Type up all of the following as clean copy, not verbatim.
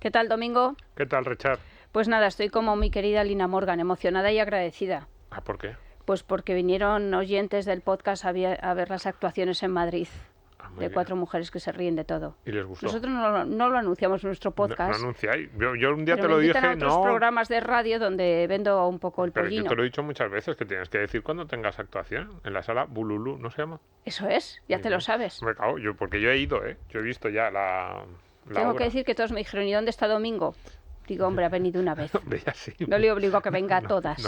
¿Qué tal, Domingo? ¿Qué tal, Richard? Pues nada, estoy como mi querida Lina Morgan, emocionada y agradecida. ¿Por qué? Pues porque vinieron oyentes del podcast a ver las actuaciones en Madrid Muy de bien. 4 mujeres que se ríen de todo. ¿Y les gustó? Nosotros no lo anunciamos en nuestro No podcast. anunciáis. Yo un día pero te lo me invitan dije, a otros no. programas de radio donde vendo un poco el Pero yo pollino. te lo he dicho muchas veces que tienes que decir cuando tengas actuación en la sala Bululú, ¿no se llama? Eso es, ya te lo sabes. Me cago, porque yo he ido, ¿eh? Yo he visto ya la Tengo obra. que decir que todos me dijeron, ¿y dónde está Domingo? Digo, hombre, ha venido una vez. Hombre, ya sí. No le obligo a que venga a todas.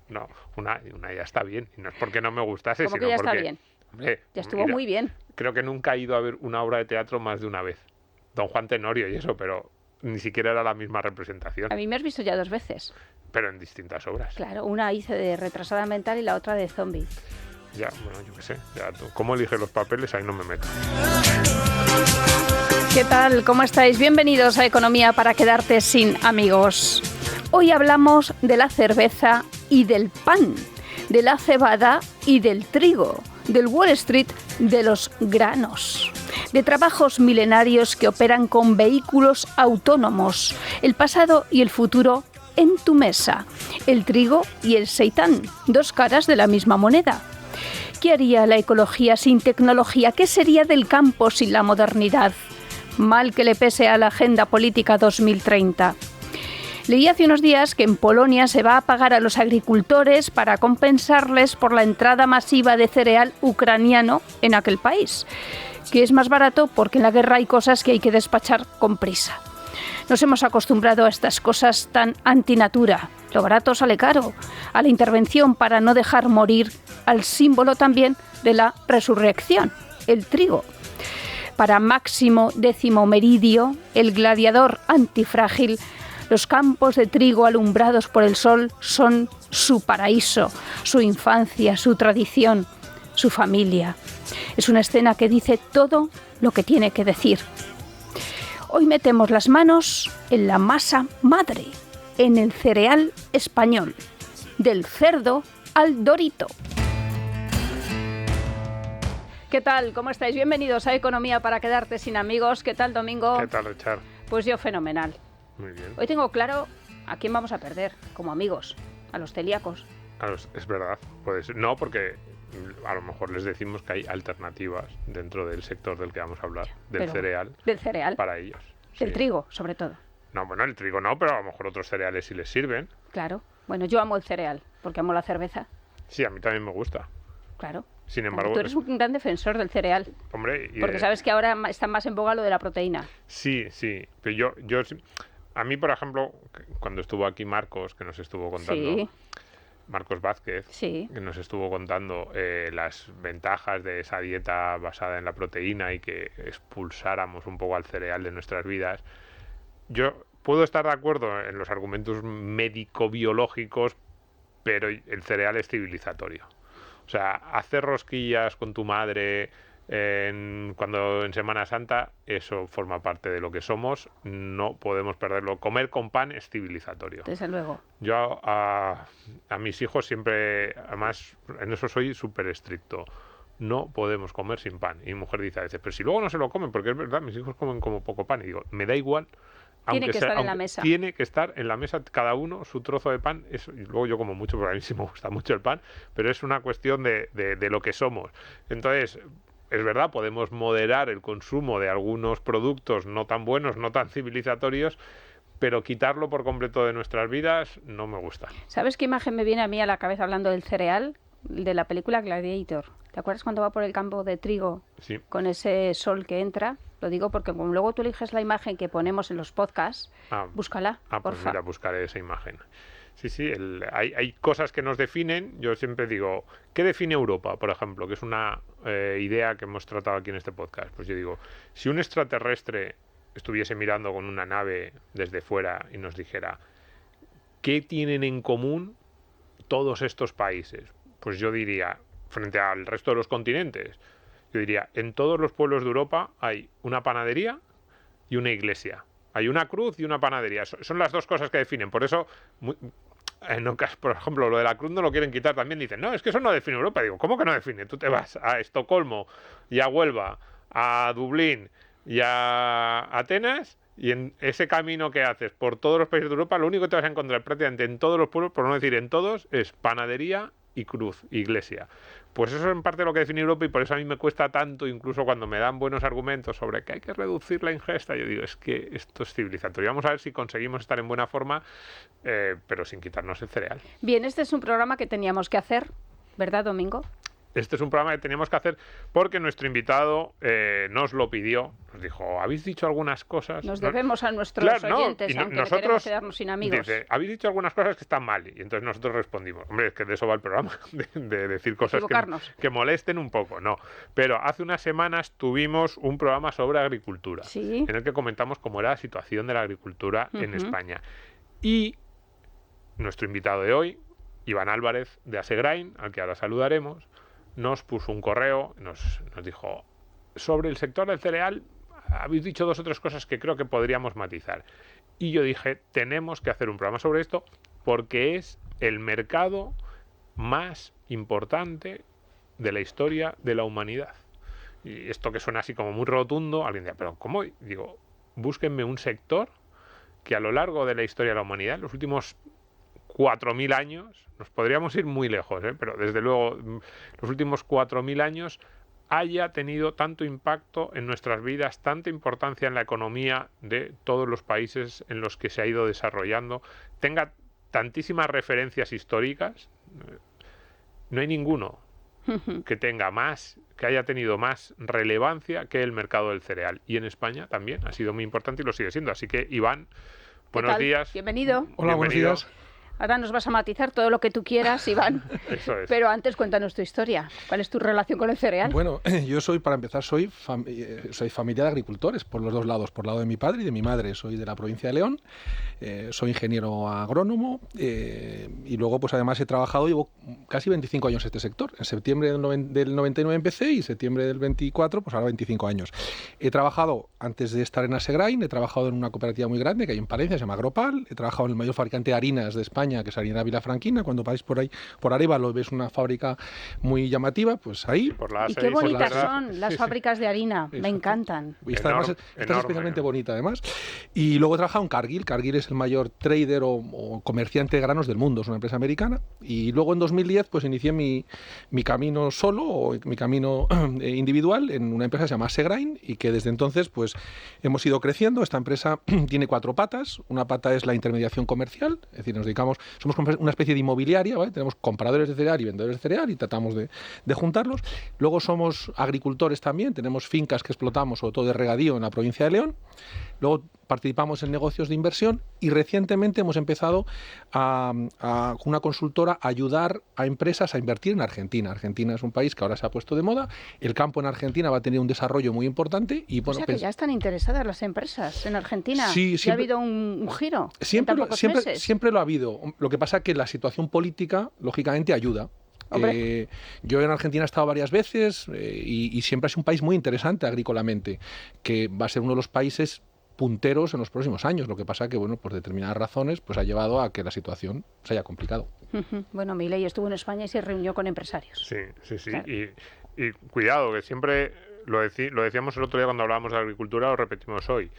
No, una ya está bien. Y no es porque no me gustase, ¿Cómo sino que ya porque... está bien? Hombre, Ya estuvo mira, muy bien. creo que nunca he ido a ver una obra de teatro más de una vez. Don Juan Tenorio y eso, pero ni siquiera era la misma representación. A mí me has visto ya 2 veces. Pero en distintas obras. Claro, una hice de retrasada mental y la otra de zombie. Ya, bueno, yo qué sé. Ya, ¿cómo eliges los papeles? Ahí no me meto. ¿Qué tal? ¿Cómo estáis? Bienvenidos a Economía para quedarte sin amigos. Hoy hablamos de la cerveza y del pan, de la cebada y del trigo, del Wall Street, de los granos, de trabajos milenarios que operan con vehículos autónomos, el pasado y el futuro en tu mesa, el trigo y el seitán, 2 caras de la misma moneda. ¿Qué haría la ecología sin tecnología? ¿Qué sería del campo sin la modernidad? Mal que le pese a la Agenda Política 2030. Leí hace unos días que en Polonia se va a pagar a los agricultores para compensarles por la entrada masiva de cereal ucraniano en aquel país, que es más barato porque en la guerra hay cosas que hay que despachar con prisa. Nos hemos acostumbrado a estas cosas tan antinatura. Lo barato sale caro. A la intervención para no dejar morir al símbolo también de la resurrección, el trigo. Para Máximo Décimo Meridio, el gladiador antifrágil, los campos de trigo alumbrados por el sol son su paraíso, su infancia, su tradición, su familia. Es una escena que dice todo lo que tiene que decir. Hoy metemos las manos en la masa madre, en el cereal español, del cerdo al dorito. ¿Qué tal? ¿Cómo estáis? Bienvenidos a Economía para quedarte sin amigos. ¿Qué tal, Domingo? ¿Qué tal, Richard? Pues yo fenomenal. Muy bien. Hoy tengo claro a quién vamos a perder como amigos, a los celíacos. Es verdad. Pues no, porque a lo mejor les decimos que hay alternativas dentro del sector del que vamos a hablar, del cereal. Del cereal. Para ellos. Del Sí. trigo, sobre todo. No, bueno, el trigo no, pero a lo mejor otros cereales sí les sirven. Claro. Bueno, yo amo el cereal, porque amo la cerveza. Sí, a mí también me gusta. Claro. Sin embargo... Tú eres un gran defensor del cereal. Hombre... Porque sabes que ahora está más en boga lo de la proteína. Sí. Pero yo... A mí, por ejemplo, cuando estuvo aquí Marcos, que nos estuvo contando... Sí. Marcos Vázquez, Sí. que nos estuvo contando las ventajas de esa dieta basada en la proteína y que expulsáramos un poco al cereal de nuestras vidas. Yo puedo estar de acuerdo en los argumentos médico-biológicos, pero el cereal es civilizatorio. O sea, hacer rosquillas con tu madre cuando en Semana Santa, eso forma parte de lo que somos, no podemos perderlo. Comer con pan es civilizatorio. Desde luego. Yo a mis hijos siempre, además, en eso soy súper estricto. No podemos comer sin pan. Y mi mujer dice a veces, pero si luego no se lo comen, porque es verdad, mis hijos comen como poco pan. Y digo, me da igual. Tiene que estar en la mesa. Tiene que estar en la mesa, cada uno su trozo de pan. Y luego yo como mucho, porque a mí sí me gusta mucho el pan, pero es una cuestión de lo que somos. Entonces, es verdad, podemos moderar el consumo de algunos productos no tan buenos, no tan civilizatorios, pero quitarlo por completo de nuestras vidas no me gusta. ¿Sabes qué imagen me viene a mí a la cabeza hablando del cereal? De la película Gladiator. ¿Te acuerdas cuando va por el campo de trigo Sí. con ese sol que entra? Lo digo porque como luego tú eliges la imagen que ponemos en los podcasts, búscala, pues porfa. mira, buscaré esa imagen. Sí, hay cosas que nos definen. Yo siempre digo, ¿qué define Europa, por ejemplo? Que es una idea que hemos tratado aquí en este podcast. Pues yo digo, si un extraterrestre estuviese mirando con una nave desde fuera y nos dijera, ¿qué tienen en común todos estos países? Pues yo diría, frente al resto de los continentes, yo diría, en todos los pueblos de Europa hay una panadería y una iglesia. Hay una cruz y una panadería. Son las dos cosas que definen. Por eso, por ejemplo, lo de la cruz no lo quieren quitar también. Dicen, no, es que eso no define Europa. Digo, ¿cómo que no define? Tú te vas a Estocolmo y a Huelva, a Dublín y a Atenas Y en ese camino que haces por todos los países de Europa, lo único que te vas a encontrar prácticamente en todos los pueblos, por no decir en todos, es panadería y cruz, iglesia. Pues eso es en parte lo que define Europa y por eso a mí me cuesta tanto, incluso cuando me dan buenos argumentos sobre que hay que reducir la ingesta, yo digo, es que esto es civilizatorio. Vamos a ver si conseguimos estar en buena forma, pero sin quitarnos el cereal. Bien, este es un programa que teníamos que hacer, ¿verdad, Domingo? Este es un programa que teníamos que hacer porque nuestro invitado nos lo pidió. Nos dijo, ¿habéis dicho algunas cosas? Nos debemos a nuestros oyentes, aunque no queremos quedarnos sin amigos. Dice, habéis dicho algunas cosas que están mal. Y entonces nosotros respondimos, hombre, es que de eso va el programa, de decir cosas que molesten un poco. No, pero hace unas semanas tuvimos un programa sobre agricultura, ¿sí? En el que comentamos cómo era la situación de la agricultura en España. Y nuestro invitado de hoy, Iván Álvarez de Asegrain, al que ahora saludaremos, nos puso un correo, nos dijo, sobre el sector del cereal, habéis dicho 2 o 3 cosas que creo que podríamos matizar. Y yo dije, tenemos que hacer un programa sobre esto porque es el mercado más importante de la historia de la humanidad. Y esto que suena así como muy rotundo, alguien dirá, pero ¿cómo? Digo, búsquenme un sector que a lo largo de la historia de la humanidad, los últimos 4.000 años, nos podríamos ir muy lejos, pero desde luego los últimos 4.000 años haya tenido tanto impacto en nuestras vidas, tanta importancia en la economía de todos los países en los que se ha ido desarrollando, tenga tantísimas referencias históricas, no hay ninguno que tenga más, que haya tenido más relevancia que el mercado del cereal. Y en España también ha sido muy importante y lo sigue siendo. Así que, Iván, buenos días. Bienvenido. Hola, buenos días. Ahora nos vas a matizar todo lo que tú quieras, Iván. Eso es. Pero antes cuéntanos tu historia. ¿Cuál es tu relación con el cereal? Bueno, yo para empezar, soy familia de agricultores por los 2 lados, por el lado de mi padre y de mi madre. Soy de la provincia de León, soy ingeniero agrónomo y luego pues además he trabajado, llevo casi 25 años en este sector. En septiembre del 99 empecé y en septiembre del 24, pues ahora 25 años. He trabajado, antes de estar en Asegrain, he trabajado en una cooperativa muy grande que hay en Palencia, se llama Agropal. He trabajado en el mayor fabricante de harinas de España, que es Harina Vilafranquina. Cuando vais por ahí, por Arévalo, ves una fábrica muy llamativa, pues ahí. Y qué bonitas son las fábricas de harina, me encantan. Y esta además es especialmente bonita, además. Y luego he trabajado en Cargill. Cargill es el mayor trader o comerciante de granos del mundo, es una empresa americana. Y luego en 2010 pues inicié mi camino solo, o mi camino individual, en una empresa que se llama Asegrain, y que desde entonces pues hemos ido creciendo. Esta empresa tiene 4 patas. Una pata es la intermediación comercial, es decir, nos dedicamos, somos una especie de inmobiliaria, ¿vale? Tenemos compradores de cereal y vendedores de cereal y tratamos de juntarlos. Luego somos agricultores también, tenemos fincas que explotamos, sobre todo de regadío, en la provincia de León. Luego participamos en negocios de inversión y recientemente hemos empezado con una consultora a ayudar a empresas a invertir en Argentina. Argentina es un país que ahora se ha puesto de moda, el campo en Argentina va a tener un desarrollo muy importante. Y, bueno, o sea que ya están interesadas las empresas en Argentina. Sí, siempre, ha habido un giro siempre lo ha habido. Lo que pasa es que la situación política, lógicamente, ayuda. Yo en Argentina he estado varias veces y siempre ha sido un país muy interesante agrícolamente, que va a ser uno de los países punteros en los próximos años. Lo que pasa que, bueno, por determinadas razones, pues ha llevado a que la situación se haya complicado. Bueno, Milei estuvo en España y se reunió con empresarios. Sí. Claro. Y cuidado, que siempre lo decíamos el otro día cuando hablábamos de agricultura, lo repetimos hoy.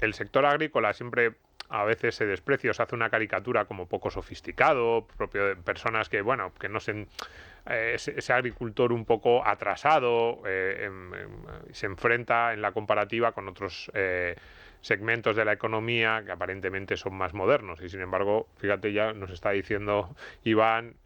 El sector agrícola siempre a veces se desprecia, o se hace una caricatura como poco sofisticado, propio de personas que, bueno, que no se... ese agricultor un poco atrasado se enfrenta en la comparativa con otros segmentos de la economía que aparentemente son más modernos y sin embargo, fíjate, ya nos está diciendo Iván,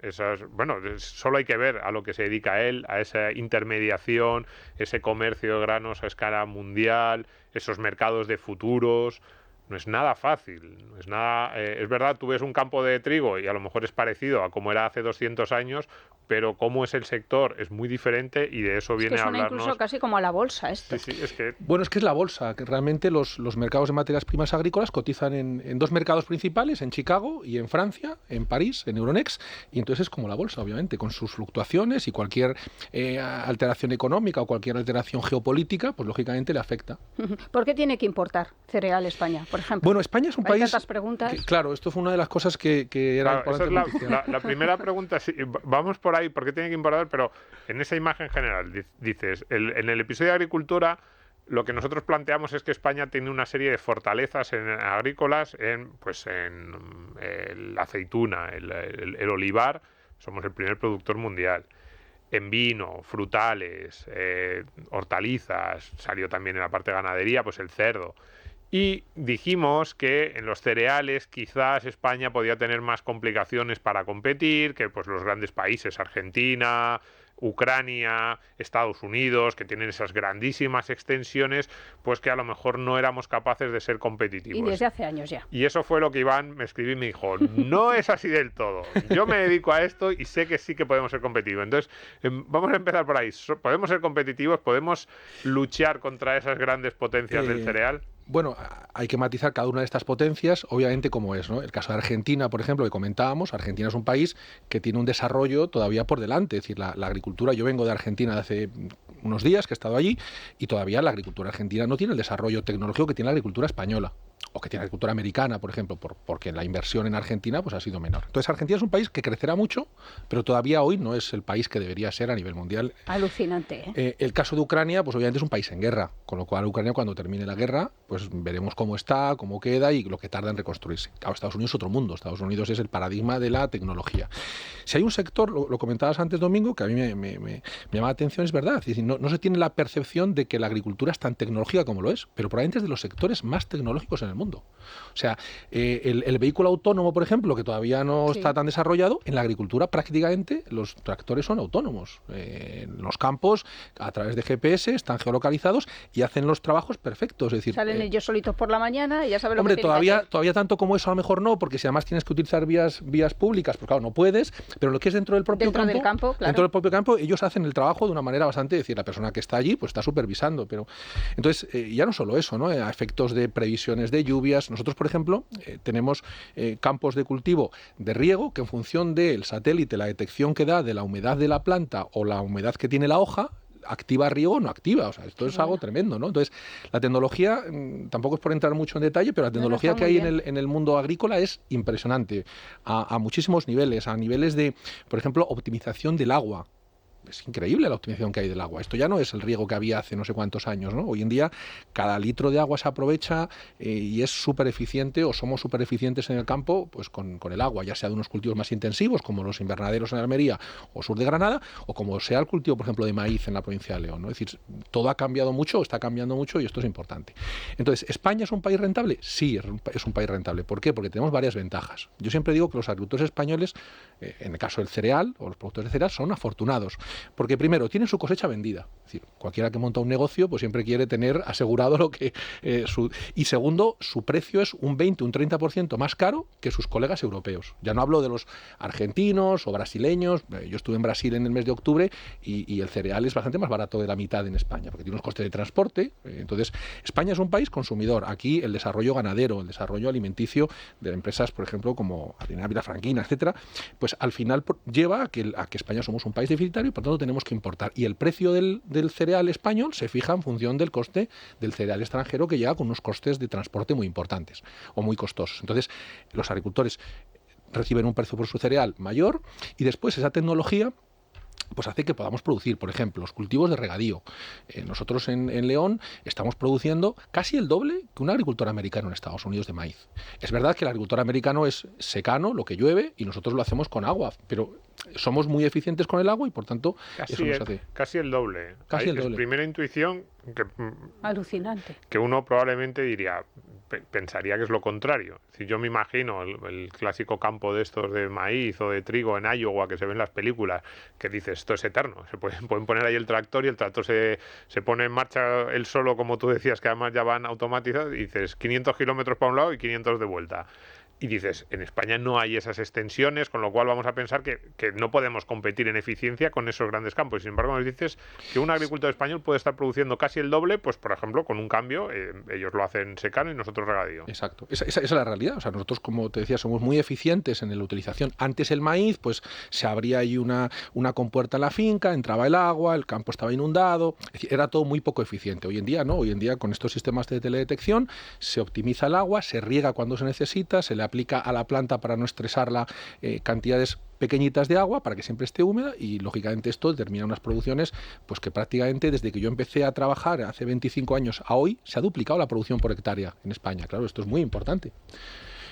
solo hay que ver a lo que se dedica él, a esa intermediación, ese comercio de granos a escala mundial, esos mercados de futuros. No es nada fácil, no es nada... es verdad, tú ves un campo de trigo y a lo mejor es parecido a como era hace 200 años, pero cómo es el sector es muy diferente y de eso viene a hablarnos... incluso casi como a la bolsa esto. Sí, es que... Bueno, es que es la bolsa, que realmente los mercados de materias primas agrícolas cotizan en 2 mercados principales, en Chicago y en Francia, en París, en Euronext, y entonces es como la bolsa, obviamente, con sus fluctuaciones y cualquier alteración económica o cualquier alteración geopolítica, pues lógicamente le afecta. ¿Por qué tiene que importar cereal España, por ejemplo? Bueno, España es un país... tantas preguntas. Claro, esto fue una de las cosas que era importante. Esa es la primera pregunta, sí, vamos por ahí, ¿por qué tiene que importar? Pero en esa imagen general dices, en el episodio de agricultura lo que nosotros planteamos es que España tiene una serie de fortalezas agrícolas en la aceituna, el olivar, somos el primer productor mundial. En vino, frutales, hortalizas, salió también en la parte de ganadería, pues el cerdo. Y dijimos que en los cereales quizás España podía tener más complicaciones para competir, que pues los grandes países, Argentina, Ucrania, Estados Unidos, que tienen esas grandísimas extensiones, pues que a lo mejor no éramos capaces de ser competitivos. Y desde hace años ya. Y eso fue lo que Iván me escribió y me dijo, no es así del todo. Yo me dedico a esto y sé que sí que podemos ser competitivos. Entonces, vamos a empezar por ahí. ¿Podemos ser competitivos? ¿Podemos luchar contra esas grandes potencias del cereal? Bueno, hay que matizar cada una de estas potencias, obviamente como es, ¿no? El caso de Argentina, por ejemplo, que comentábamos, Argentina es un país que tiene un desarrollo todavía por delante, es decir, la agricultura, yo vengo de Argentina de hace unos días que he estado allí y todavía la agricultura argentina no tiene el desarrollo tecnológico que tiene la agricultura española o que tiene la agricultura americana, por ejemplo, porque la inversión en Argentina pues ha sido menor. Entonces Argentina es un país que crecerá mucho, pero todavía hoy no es el país que debería ser a nivel mundial. Alucinante, ¿eh? El caso de Ucrania, pues obviamente es un país en guerra, con lo cual Ucrania cuando termine la guerra, pues veremos cómo está, cómo queda y lo que tarda en reconstruirse. Claro, Estados Unidos es otro mundo, Estados Unidos es el paradigma de la tecnología. Si hay un sector, lo comentabas antes, Domingo, que a mí me llama la atención, es verdad, es decir, no se tiene la percepción de que la agricultura es tan tecnológica como lo es, pero probablemente es de los sectores más tecnológicos en el mundo. O sea, el vehículo autónomo, por ejemplo, que todavía no está tan desarrollado, en la agricultura prácticamente los tractores son autónomos. En los campos, a través de GPS, están geolocalizados y hacen los trabajos perfectos. Es decir, salen ellos solitos por la mañana y ya saben lo que tienen que hacer. Todavía tanto como eso a lo mejor no, porque si además tienes que utilizar vías públicas, pues claro, no puedes, pero lo que es dentro del propio campo, claro. Dentro del propio campo, ellos hacen el trabajo de una manera bastante, es decir, la persona que está allí pues está supervisando, pero entonces ya no solo eso, ¿no? A efectos de previsiones de lluvias, nosotros por ejemplo tenemos campos de cultivo de riego que en función del satélite, la detección que da de la humedad de la planta o la humedad que tiene la hoja, activa riego o no activa, o sea, esto es algo tremendo, ¿no? Entonces, la tecnología, tampoco es por entrar mucho en detalle, pero la tecnología que hay en el mundo agrícola es impresionante, a muchísimos niveles, a niveles de, por ejemplo, optimización del agua. Es increíble la optimización que hay del agua. Esto ya no es el riego que había hace no sé cuántos años, ¿no? Hoy en día cada litro de agua se aprovecha y es súper eficiente, o somos súper eficientes en el campo pues con el agua, ya sea de unos cultivos más intensivos como los invernaderos en Almería o sur de Granada, o como sea el cultivo, por ejemplo, de maíz en la provincia de León, ¿no? Es decir, todo ha cambiado mucho, está cambiando mucho y esto es importante. Entonces, ¿España es un país rentable? Sí, es un país rentable. ¿Por qué? Porque tenemos varias ventajas. Yo siempre digo que los agricultores españoles, en el caso del cereal o los productores de cereal, son afortunados. Porque primero, tienen su cosecha vendida. Es decir, cualquiera que monta un negocio pues siempre quiere tener asegurado lo que... Y segundo, su precio es un 20, un 30% más caro que sus colegas europeos. Ya no hablo de los argentinos o brasileños. Yo estuve en Brasil en el mes de octubre y el cereal es bastante más barato de la mitad en España, porque tiene unos costes de transporte. Entonces, España es un país consumidor. Aquí el desarrollo ganadero, el desarrollo alimenticio de empresas, por ejemplo, como Harina Vilafranquina, etcétera, pues al final lleva a que España somos un país deficitario y por tanto tenemos que importar. Y el precio del cereal español se fija en función del coste del cereal extranjero, que llega con unos costes de transporte muy importantes o muy costosos. Entonces, los agricultores reciben un precio por su cereal mayor y después esa tecnología pues hace que podamos producir, por ejemplo, los cultivos de regadío. Nosotros en León estamos produciendo casi el doble que un agricultor americano en Estados Unidos de maíz. Es verdad que el agricultor americano es secano, lo que llueve, y nosotros lo hacemos con agua, pero somos muy eficientes con el agua y por tanto eso nos hace... Casi el doble. Casi el doble. Es primera intuición alucinante. Que uno probablemente diría, pensaría que es lo contrario. Si yo me imagino el clásico campo de estos de maíz o de trigo en Iowa que se ven en las películas, que dices, esto es eterno. Pueden poner ahí el tractor y el tractor se pone en marcha él solo, como tú decías, que además ya van automatizados, y dices 500 kilómetros para un lado y 500 de vuelta. Y dices, en España no hay esas extensiones, con lo cual vamos a pensar que no podemos competir en eficiencia con esos grandes campos. Sin embargo, nos dices que un agricultor español puede estar produciendo casi el doble, pues por ejemplo, con un cambio, ellos lo hacen secano y nosotros regadío. Exacto, esa es la realidad. O sea, nosotros, como te decía, somos muy eficientes en la utilización. Antes el maíz, pues se abría ahí una compuerta en la finca, entraba el agua, el campo estaba inundado, es decir, era todo muy poco eficiente. Hoy en día no, hoy en día con estos sistemas de teledetección se optimiza el agua, se riega cuando se necesita, se le aplica a la planta para no estresarla cantidades pequeñitas de agua para que siempre esté húmeda y lógicamente esto determina unas producciones pues que prácticamente desde que yo empecé a trabajar hace 25 años a hoy se ha duplicado la producción por hectárea en España. Claro, esto es muy importante.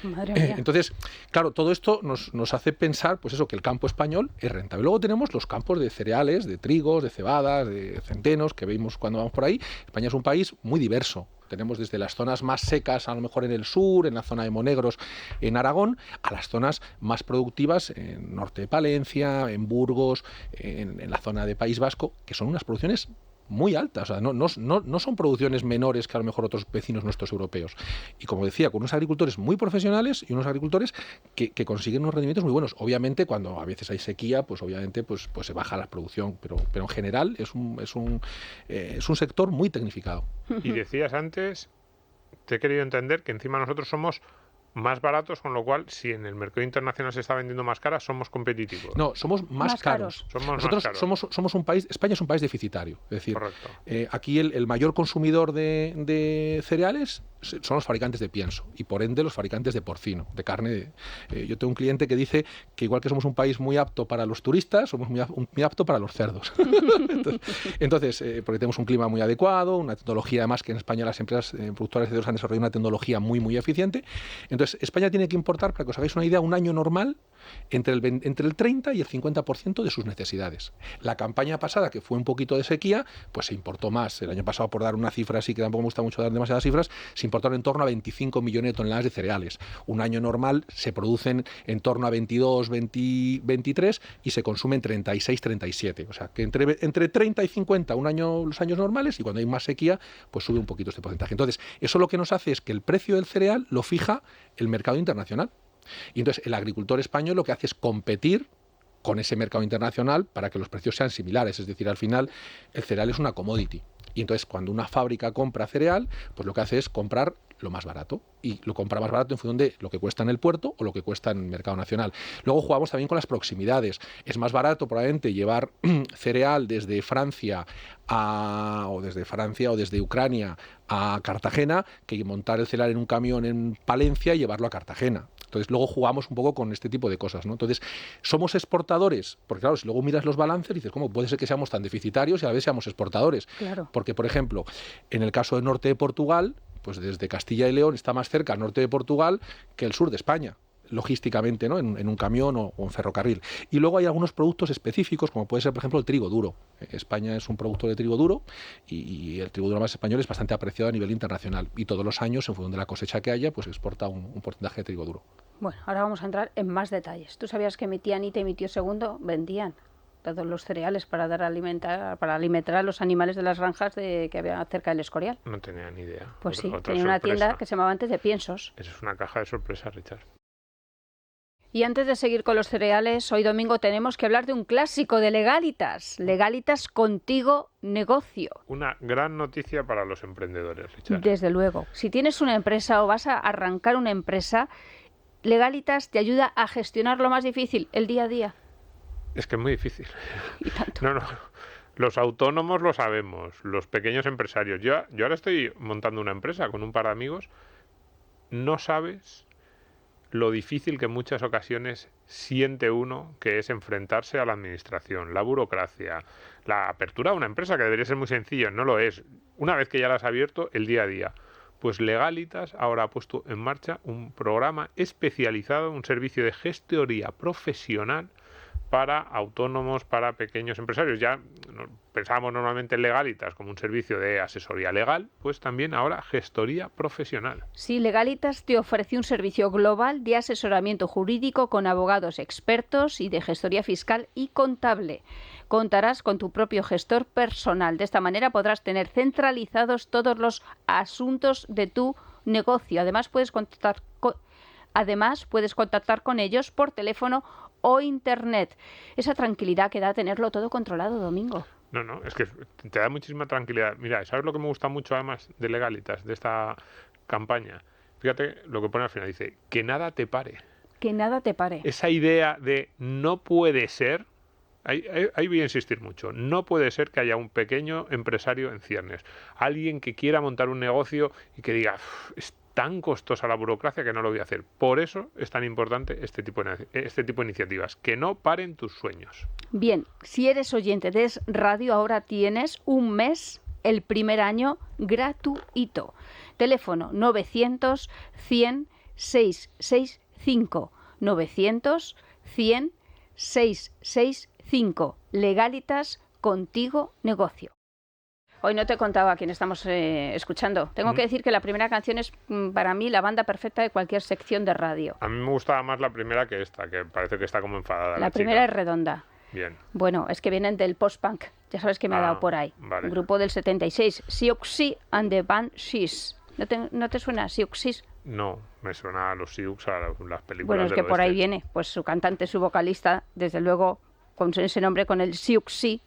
Madre mía. Entonces, claro, todo esto nos hace pensar, pues eso, que el campo español es rentable. Luego tenemos los campos de cereales, de trigos, de cebadas, de centenos, que vemos cuando vamos por ahí. España es un país muy diverso. Tenemos desde las zonas más secas, a lo mejor en el sur, en la zona de Monegros, en Aragón, a las zonas más productivas en norte de Palencia, en Burgos, en la zona de País Vasco, que son unas producciones muy altas, o sea, no son producciones menores que a lo mejor otros vecinos nuestros europeos. Y como decía, con unos agricultores muy profesionales y unos agricultores que consiguen unos rendimientos muy buenos. Obviamente, cuando a veces hay sequía, pues obviamente pues se baja la producción, pero en general es un sector muy tecnificado. Y decías antes, te he querido entender que encima nosotros somos más baratos, con lo cual, si en el mercado internacional se está vendiendo más cara, somos competitivos. No, somos más caros. Nosotros somos un país, España es un país deficitario. Es decir, aquí el mayor consumidor de cereales son los fabricantes de pienso y por ende los fabricantes de porcino, de carne. Yo tengo un cliente que dice que igual que somos un país muy apto para los turistas, somos muy apto para los cerdos. Entonces, porque tenemos un clima muy adecuado, una tecnología además que en España las empresas productoras de cerdos han desarrollado una tecnología muy, muy eficiente. Entonces, España tiene que importar, para que os hagáis una idea, un año normal entre el 30 y el 50% de sus necesidades. La campaña pasada, que fue un poquito de sequía, pues se importó más. El año pasado, por dar una cifra así, que tampoco me gusta mucho dar demasiadas cifras, se importaron en torno a 25 millones de toneladas de cereales. Un año normal se producen en torno a 22, 23 y se consumen 36, 37. O sea, que entre 30 y 50 los años normales, y cuando hay más sequía, pues sube un poquito este porcentaje. Entonces, eso lo que nos hace es que el precio del cereal lo fija el mercado internacional. Y entonces el agricultor español lo que hace es competir con ese mercado internacional para que los precios sean similares. Es decir, al final el cereal es una commodity. Y entonces cuando una fábrica compra cereal, pues lo que hace es comprar lo más barato. Y lo compra más barato en función de lo que cuesta en el puerto o lo que cuesta en el mercado nacional. Luego jugamos también con las proximidades. Es más barato probablemente llevar cereal desde Francia o desde Ucrania a Cartagena que montar el cereal en un camión en Palencia y llevarlo a Cartagena. Entonces luego jugamos un poco con este tipo de cosas, ¿no? Entonces, somos exportadores, porque claro, si luego miras los balances y dices, ¿cómo puede ser que seamos tan deficitarios y a la vez seamos exportadores? Claro. Porque, por ejemplo, en el caso del norte de Portugal, pues desde Castilla y León está más cerca el norte de Portugal que el sur de España, logísticamente, ¿no? En un camión o en ferrocarril. Y luego hay algunos productos específicos, como puede ser, por ejemplo, el trigo duro. España es un productor de trigo duro y el trigo duro más español es bastante apreciado a nivel internacional. Y todos los años, en función de la cosecha que haya, pues exporta un porcentaje de trigo duro. Bueno, ahora vamos a entrar en más detalles. ¿Tú sabías que mi tía Anita y mi tío Segundo vendían todos los cereales para alimentar a los animales de las granjas que había cerca del Escorial? No tenía ni idea. Pues sí, tenía una tienda que se llamaba antes de Piensos. Eso es una caja de sorpresa, Richard. Y antes de seguir con los cereales, hoy domingo tenemos que hablar de un clásico de Legalitas. Legalitas Contigo Negocio. Una gran noticia para los emprendedores, Richard. Desde luego. Si tienes una empresa o vas a arrancar una empresa, Legalitas te ayuda a gestionar lo más difícil, el día a día. Es que es muy difícil. Y tanto. No. Los autónomos lo sabemos, los pequeños empresarios. Yo ahora estoy montando una empresa con un par de amigos. No sabes lo difícil que en muchas ocasiones siente uno que es enfrentarse a la administración, la burocracia, la apertura de una empresa, que debería ser muy sencillo, no lo es. Una vez que ya la has abierto, el día a día. Pues Legalitas ahora ha puesto en marcha un programa especializado, un servicio de gestoría profesional para autónomos, para pequeños empresarios. Ya pensábamos normalmente en Legalitas como un servicio de asesoría legal, pues también ahora gestoría profesional. Sí, Legalitas te ofrece un servicio global de asesoramiento jurídico con abogados expertos y de gestoría fiscal y contable. Contarás con tu propio gestor personal. De esta manera podrás tener centralizados todos los asuntos de tu negocio. Además, puedes contactar con ellos por teléfono o internet. Esa tranquilidad que da tenerlo todo controlado, Domingo. No, es que te da muchísima tranquilidad. Mira, ¿sabes lo que me gusta mucho además de Legalitas, de esta campaña? Fíjate lo que pone al final, dice, que nada te pare. Que nada te pare. Esa idea de no puede ser, ahí voy a insistir mucho, no puede ser que haya un pequeño empresario en ciernes, alguien que quiera montar un negocio y que diga, es tan costosa la burocracia que no lo voy a hacer. Por eso es tan importante este tipo de iniciativas. Que no paren tus sueños. Bien, si eres oyente de Es Radio, ahora tienes un mes, el primer año, gratuito. Teléfono 900 100 665. 900 100 665. Legalitas, contigo negocio. Hoy no te contaba a quién estamos escuchando. Tengo que decir que la primera canción es para mí la banda perfecta de cualquier sección de radio. A mí me gustaba más la primera que esta, que parece que está como enfadada. La primera es redonda. Bien. Bueno, es que vienen del post-punk. Ya sabes que me ha dado por ahí. Vale. Un grupo del 76. Siouxsie and the Banshees. ¿No te suena Siouxsie? No, me suena a los Sioux, a las películas. Bueno, es que por ahí viene. Pues su cantante, su vocalista, desde luego, con ese nombre, con el Siouxsie,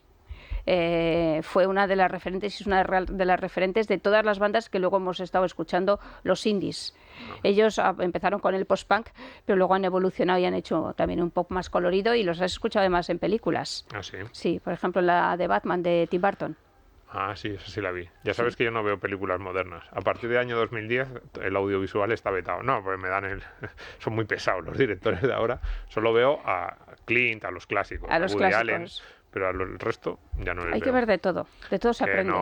fue una de las referentes y es una de las referentes de todas las bandas que luego hemos estado escuchando, los indies. Ellos empezaron con el post-punk, pero luego han evolucionado y han hecho también un pop más colorido y los has escuchado además en películas. ¿Ah, sí? Sí, por ejemplo la de Batman de Tim Burton. Ah, sí, esa sí la vi. Ya sabes que yo no veo películas modernas. A partir del año 2010 el audiovisual está vetado. No, porque son muy pesados los directores de ahora. Solo veo a Clint, a los clásicos, a los Woody clásicos. Allen, pero al resto ya no les Hay veo. que ver de todo se aprende.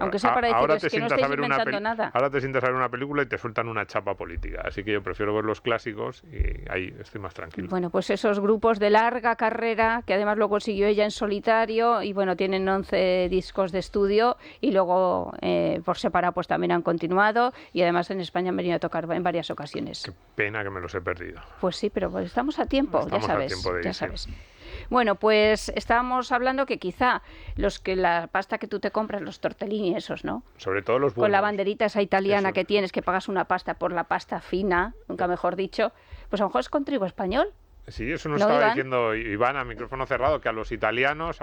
Aunque sea para decirles que no estáis inventando nada. Ahora te sientas a ver una película y te sueltan una chapa política. Así que yo prefiero ver los clásicos y ahí estoy más tranquilo. Bueno, pues esos grupos de larga carrera, que además luego siguió ella en solitario, y bueno, tienen 11 discos de estudio, y luego por separado pues también han continuado, y además en España han venido a tocar en varias ocasiones. Qué pena que me los he perdido. Pues sí, pero pues estamos a tiempo, Estamos ya sabes. a tiempo de ir, ya sabes. Bueno, pues estábamos hablando que quizá la pasta que tú te compras, los tortellini esos, ¿no? Sobre todo los buenos. Con la banderita esa italiana Eso. que tienes, que pagas una pasta por la pasta fina, nunca mejor dicho, pues a lo mejor es con trigo español. Sí, eso nos ¿No, estaba Iván? diciendo Iván a micrófono cerrado, que a los italianos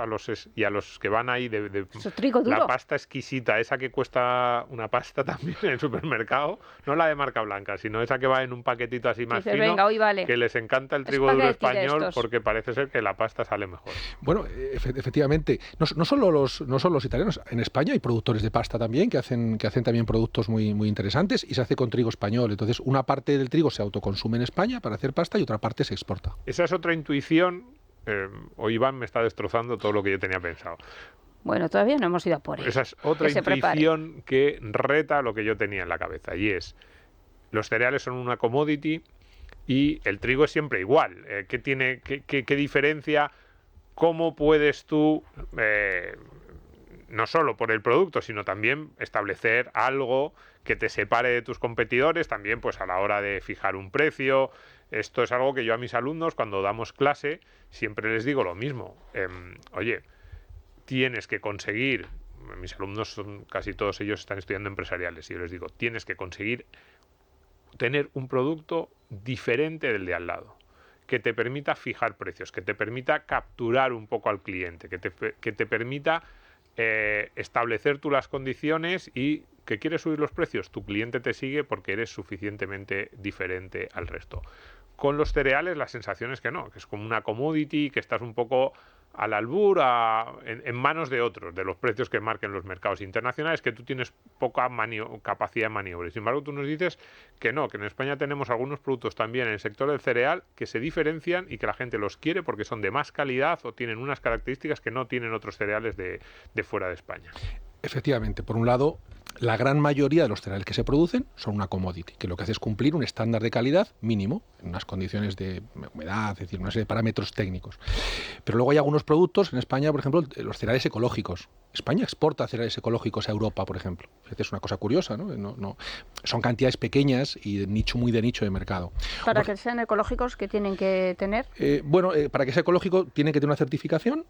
y a los que van ahí Eso es trigo duro. la pasta exquisita, esa que cuesta una pasta también en el supermercado, no la de marca blanca, sino esa que va en un paquetito así más Dices, fino, venga, hoy vale. que les encanta el trigo duro Espagueti de español estos. porque parece ser que la pasta sale mejor. Bueno, efectivamente, no solo los italianos, en España hay productores de pasta también que hacen también productos muy, muy interesantes y se hace con trigo español. Entonces, una parte del trigo se autoconsume en España para hacer pasta y otra parte se exporta. Esa es otra intuición. Hoy Iván me está destrozando todo lo que yo tenía pensado. Bueno, todavía no hemos ido a por ello. Esa es otra Que se prepare. intuición que reta lo que yo tenía en la cabeza, y es: los cereales son una commodity y el trigo es siempre igual. ¿Qué diferencia? ¿Cómo puedes tú, no solo por el producto, sino también establecer algo que te separe de tus competidores, también pues a la hora de fijar un precio? Esto es algo que yo a mis alumnos, cuando damos clase, siempre les digo lo mismo. Oye, tienes que conseguir, mis alumnos casi todos ellos están estudiando empresariales, y yo les digo, tienes que conseguir tener un producto diferente del de al lado, que te permita fijar precios, que te permita capturar un poco al cliente, que te permita establecer tú las condiciones, y que quieres subir los precios, tu cliente te sigue porque eres suficientemente diferente al resto. Con los cereales la sensación es que no, que es como una commodity, que estás un poco al albur, en manos de otros, de los precios que marquen los mercados internacionales, que tú tienes poca capacidad de maniobra. Sin embargo, tú nos dices que no, que en España tenemos algunos productos también en el sector del cereal que se diferencian y que la gente los quiere porque son de más calidad o tienen unas características que no tienen otros cereales de fuera de España. Efectivamente, por un lado, la gran mayoría de los cereales que se producen son una commodity, que lo que hace es cumplir un estándar de calidad mínimo, en unas condiciones de humedad, es decir, una serie de parámetros técnicos. Pero luego hay algunos productos, en España, por ejemplo, los cereales ecológicos. España exporta cereales ecológicos a Europa, por ejemplo. Es una cosa curiosa, ¿no? Son cantidades pequeñas y de nicho, muy de nicho de mercado. Para que sean ecológicos, ¿qué tienen que tener? Para que sea ecológico tiene que tener una certificación.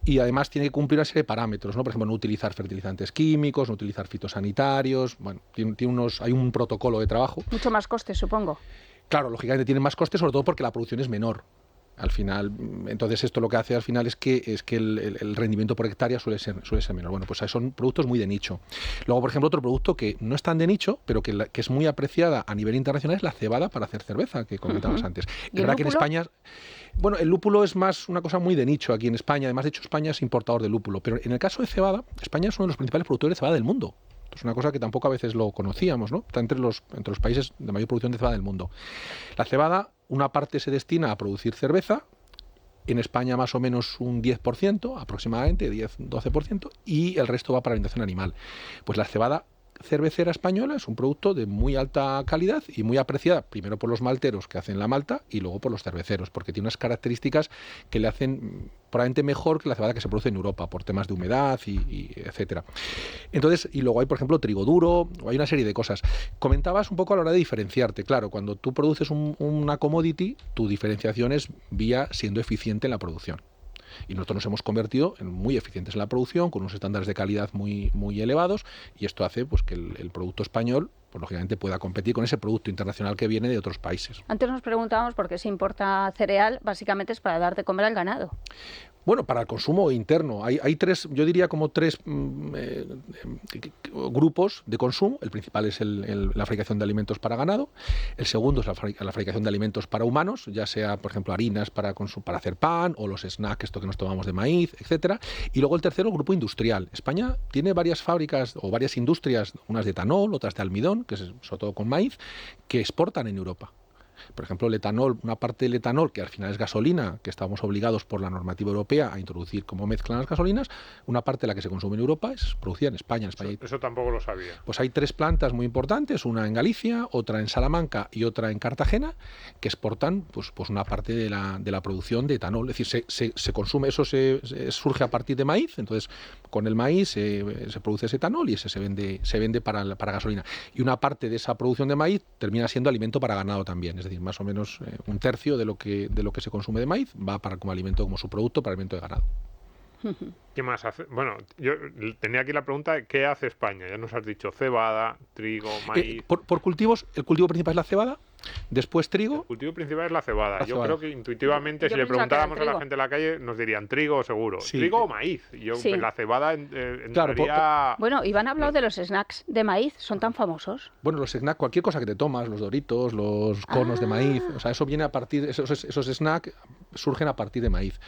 Y además tiene que cumplir una serie de parámetros, ¿no? Por ejemplo, no utilizar fertilizantes químicos, no utilizar fitosanitarios. Bueno, hay un protocolo de trabajo. Mucho más coste, supongo. Claro, lógicamente tienen más coste, sobre todo porque la producción es menor. Al final, entonces esto lo que hace al final es que el rendimiento por hectárea suele ser menor. Bueno, pues son productos muy de nicho. Luego, por ejemplo, otro producto que no es tan de nicho, pero que es muy apreciada a nivel internacional, es la cebada para hacer cerveza, que comentabas antes. ¿Y es verdad que en lúpulo? España... Bueno, el lúpulo es más una cosa muy de nicho aquí en España. Además, de hecho, España es importador de lúpulo. Pero en el caso de cebada, España es uno de los principales productores de cebada del mundo. Es una cosa que tampoco a veces lo conocíamos, ¿no? Está entre los países de mayor producción de cebada del mundo. La cebada, una parte se destina a producir cerveza, en España más o menos un 10%, aproximadamente 10-12%, y el resto va para alimentación animal. Pues la cebada cervecera española es un producto de muy alta calidad y muy apreciada, primero por los malteros que hacen la malta y luego por los cerveceros, porque tiene unas características que le hacen probablemente mejor que la cebada que se produce en Europa, por temas de humedad y etcétera. Entonces, y luego hay, por ejemplo, trigo duro, o hay una serie de cosas. Comentabas un poco a la hora de diferenciarte. Claro, cuando tú produces una commodity, tu diferenciación es vía siendo eficiente en la producción. Y nosotros nos hemos convertido en muy eficientes en la producción, con unos estándares de calidad muy, muy elevados, y esto hace pues, que el producto español, pues, lógicamente, pueda competir con ese producto internacional que viene de otros países. Antes nos preguntábamos por qué se importa cereal, básicamente es para dar de comer al ganado. Bueno, para el consumo interno. Hay tres, yo diría como tres grupos de consumo. El principal es la fabricación de alimentos para ganado. El segundo es la fabricación de alimentos para humanos, ya sea, por ejemplo, harinas para hacer pan, o los snacks, esto que nos tomamos de maíz, etcétera. Y luego el tercero, el grupo industrial. España tiene varias fábricas o varias industrias, unas de etanol, otras de almidón, que es sobre todo con maíz, que exportan en Europa. Por ejemplo, el etanol, una parte del etanol, que al final es gasolina, que estamos obligados por la normativa europea a introducir como mezcla en las gasolinas, una parte de la que se consume en Europa es producida en España. Eso tampoco lo sabía. Pues hay tres plantas muy importantes, una en Galicia, otra en Salamanca y otra en Cartagena, que exportan pues una parte de la producción de etanol. Es decir, se consume, eso surge a partir de maíz, entonces con el maíz se produce ese etanol y ese se vende para gasolina. Y una parte de esa producción de maíz termina siendo alimento para ganado también. Es decir, más o menos un tercio de lo que se consume de maíz va para como alimento, como subproducto para alimento de ganado. ¿Qué más hace? Bueno, yo tenía aquí la pregunta de ¿qué hace España? Ya nos has dicho cebada, trigo, maíz. Por cultivos, el cultivo principal es la cebada, después trigo. El cultivo principal es la cebada. Yo creo que intuitivamente, si le preguntáramos a la gente en la calle, nos dirían trigo seguro. Sí. Trigo o maíz. La cebada entraría... Claro, bueno, Iván ha hablado de los snacks de maíz, ¿son tan famosos? Bueno, los snacks, cualquier cosa que te tomas, los doritos, los conos de maíz, o sea, eso viene a partir, esos snacks surgen a partir de maíz.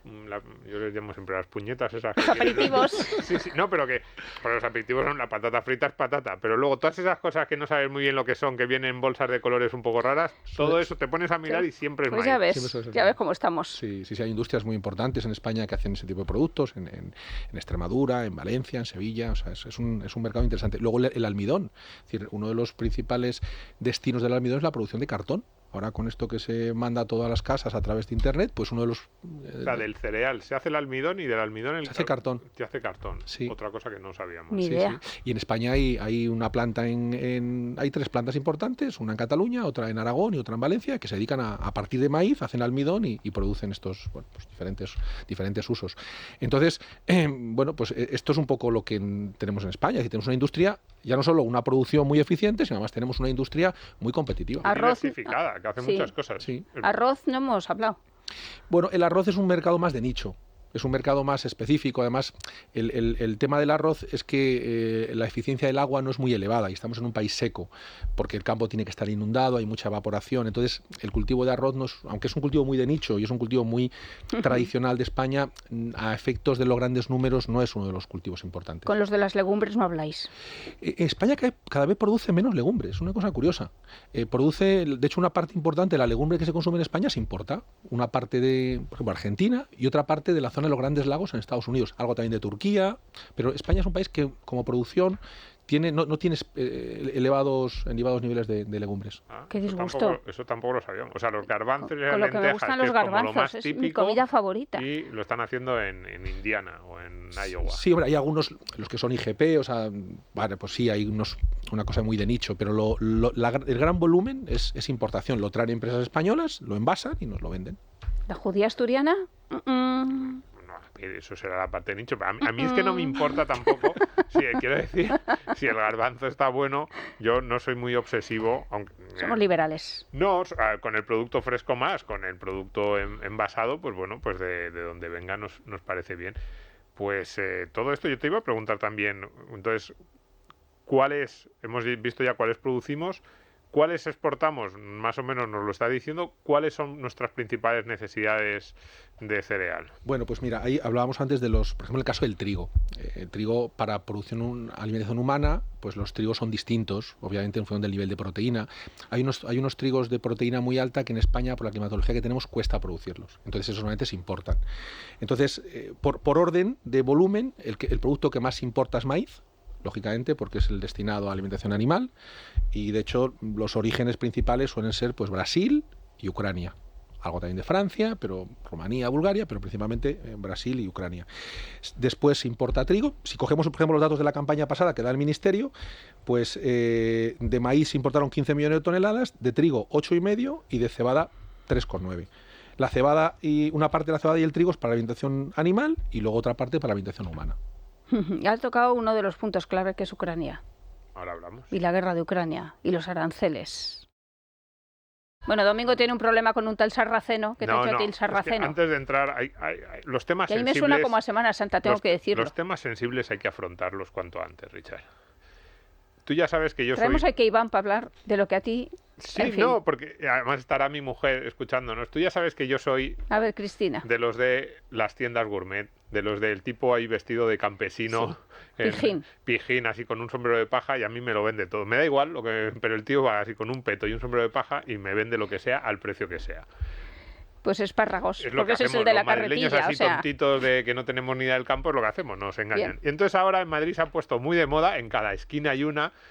Yo les llamo siempre las puñetas esas. Los aperitivos. Sí, no, pero que para los aperitivos son la patata frita es patata, pero luego todas esas cosas que no sabes muy bien lo que son, que vienen en bolsas de colores un poco raras, todo eso te pones a mirar y siempre es pues maíz. Ya ves cómo estamos. Sí, hay industrias muy importantes en España que hacen ese tipo de productos, en Extremadura, en Valencia, en Sevilla, o sea, es un mercado interesante. Luego el almidón, es decir, uno de los principales destinos del almidón es la producción de cartón. Ahora con esto que se manda a todas las casas a través de internet, pues uno de los... O sea, del cereal se hace el almidón y del almidón se hace cartón. Se hace cartón. Sí. Otra cosa que no sabíamos. Ni idea. Sí. Y en España hay una planta hay tres plantas importantes, una en Cataluña, otra en Aragón y otra en Valencia, que se dedican a partir de maíz, hacen almidón y producen estos diferentes usos. Entonces, pues esto es un poco lo que tenemos en España. Es decir, tenemos una industria, ya no solo una producción muy eficiente, sino además tenemos una industria muy competitiva. Diversificada, que hace muchas cosas. Sí. Arroz no hemos hablado. Bueno, el arroz es un mercado más de nicho. Es un mercado más específico. Además, el tema del arroz es que la eficiencia del agua no es muy elevada y estamos en un país seco, porque el campo tiene que estar inundado, hay mucha evaporación. Entonces, el cultivo de arroz, aunque es un cultivo muy de nicho y es un cultivo muy tradicional de España, a efectos de los grandes números no es uno de los cultivos importantes. Con los de las legumbres no habláis. España cada vez produce menos legumbres, es una cosa curiosa. De hecho, una parte importante de la legumbre que se consume en España se importa. Una parte de, por ejemplo, Argentina y otra parte de la zona de los grandes lagos en Estados Unidos, algo también de Turquía, pero España es un país que como producción no tiene elevados niveles de legumbres. Qué disgusto. Eso tampoco lo sabíamos. O sea, los garbanzos y las con lo que lentejas, me gustan los garbanzos, es mi comida favorita. Y lo están haciendo en Indiana o en Iowa. Sí, hombre, hay algunos, los que son IGP, o sea, vale, pues sí, hay una cosa muy de nicho, pero el gran volumen es importación. Lo traen empresas españolas, lo envasan y nos lo venden. ¿La judía asturiana? Eso será la parte de nicho. Pero a mí es que no me importa tampoco. Quiero decir, si el garbanzo está bueno, yo no soy muy obsesivo. Aunque, somos liberales. No, con el producto fresco más, con el producto envasado, pues bueno, pues de donde venga nos parece bien. Pues todo esto yo te iba a preguntar también, entonces, hemos visto ya cuáles producimos, ¿Cuáles exportamos? Más o menos nos lo está diciendo. ¿Cuáles son nuestras principales necesidades de cereal? Bueno, pues mira, ahí hablábamos antes de por ejemplo, el caso del trigo. El trigo para producción alimentación humana, pues los trigos son distintos, obviamente en función del nivel de proteína. Hay unos trigos de proteína muy alta que en España, por la climatología que tenemos, cuesta producirlos. Entonces, esos normalmente se importan. Entonces, por orden de volumen, el producto que más importa es maíz, lógicamente, porque es el destinado a alimentación animal, y de hecho los orígenes principales suelen ser pues Brasil y Ucrania. Algo también de Francia, pero Rumanía, Bulgaria, pero principalmente Brasil y Ucrania. Después se importa trigo. Si cogemos, por ejemplo, los datos de la campaña pasada que da el Ministerio, pues de maíz se importaron 15 millones de toneladas, de trigo 8,5 y de cebada 3,9. La cebada una parte de la cebada y el trigo es para alimentación animal y luego otra parte para alimentación humana. Ya has tocado uno de los puntos clave, que es Ucrania. Ahora hablamos. Y la guerra de Ucrania y los aranceles. Bueno, Domingo tiene un problema con un tal sarraceno. ¿Qué te ha hecho a ti el sarraceno? Es que antes de entrar, hay los temas que a mí sensibles... me suena como a Semana Santa, tengo que decirlo. Los temas sensibles hay que afrontarlos cuanto antes, Richard. Tú ya sabes que yo Traemos aquí a Iván para hablar de lo que a ti... Sí, en fin. no, porque además estará mi mujer escuchándonos. Tú ya sabes que yo soy... A ver, Cristina. De los de las tiendas gourmet, de los del tipo ahí vestido de campesino. Sí. Pijín, así con un sombrero de paja, y a mí me lo vende todo. Me da igual, pero el tío va así con un peto y un sombrero de paja y me vende lo que sea al precio que sea. Pues espárragos, Es porque ese es el de la carretilla. Los madrileños así carretilla, tontitos de que no tenemos ni idea del campo es lo que hacemos, nos engañan. Bien. Y entonces ahora en Madrid se ha puesto muy de moda, en cada esquina hay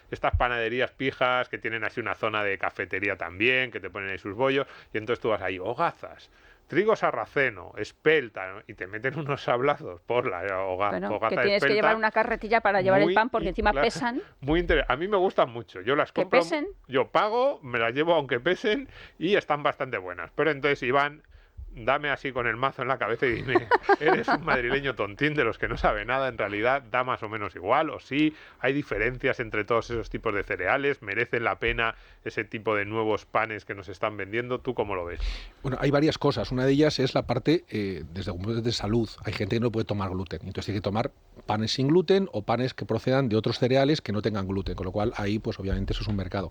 estas panaderías pijas que tienen así una zona de cafetería también, que te ponen ahí sus bollos, y entonces tú vas ahí, hogazas, trigo sarraceno, espelta, ¿no? Y te meten unos sablazos por la hogaza bueno, espelta. que tienes que llevar una carretilla para llevar el pan, porque encima pesan. Muy interesante. A mí me gustan mucho. Yo las compro. ¿Que pesen? Yo pago, me las llevo aunque pesen y están bastante buenas. Pero entonces, Iván, dame así con el mazo en la cabeza y dime, ¿eres un madrileño tontín de los que no sabe nada? En realidad da más o menos igual, o sí, hay diferencias entre todos esos tipos de cereales, merecen la pena ese tipo de nuevos panes que nos están vendiendo. ¿Tú cómo lo ves? Bueno, hay varias cosas. Una de ellas es la parte desde un punto de vista de salud. Hay gente que no puede tomar gluten, entonces hay que tomar panes sin gluten o panes que procedan de otros cereales que no tengan gluten, con lo cual ahí pues obviamente eso es un mercado.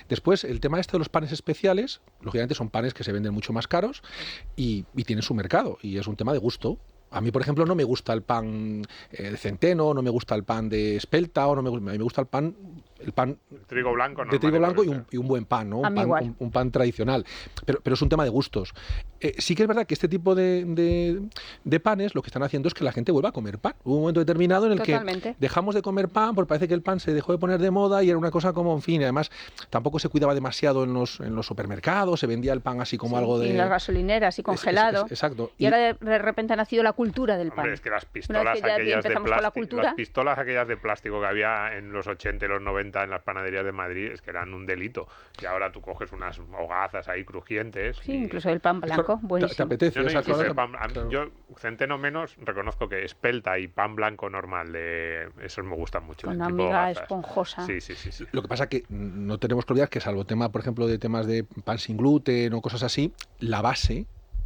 Después, el tema de los panes especiales, lógicamente son panes que se venden mucho más caros y tienen su mercado, y es un tema de gusto. A mí, por ejemplo, no me gusta el pan de centeno, no me gusta el pan de espelta, a mí me gusta el pan trigo blanco, de trigo blanco y un buen pan, ¿no? Un pan tradicional. Pero es un tema de gustos. Sí que es verdad que este tipo de panes lo que están haciendo es que la gente vuelva a comer pan. Hubo un momento determinado en el que dejamos de comer pan porque parece que el pan se dejó de poner de moda y era una cosa como, en fin, y además tampoco se cuidaba demasiado en los supermercados, se vendía el pan así como algo de... Y en las gasolineras y congelado. Exacto. Y ahora de repente ha nacido la cultura del pan. Hombre, es que las pistolas aquellas de plástico que había en los 80 y los 90 en las panaderías de Madrid es que eran un delito. Y ahora tú coges unas hogazas ahí crujientes. Sí, incluso el pan blanco, buenísimo. ¿Te apetece? Yo, centeno menos, reconozco que espelta y pan blanco normal, esos me gustan mucho. Con una miga esponjosa. Sí. Lo que pasa es que no tenemos que olvidar que, salvo tema, por ejemplo, de temas de pan sin gluten o cosas así, la base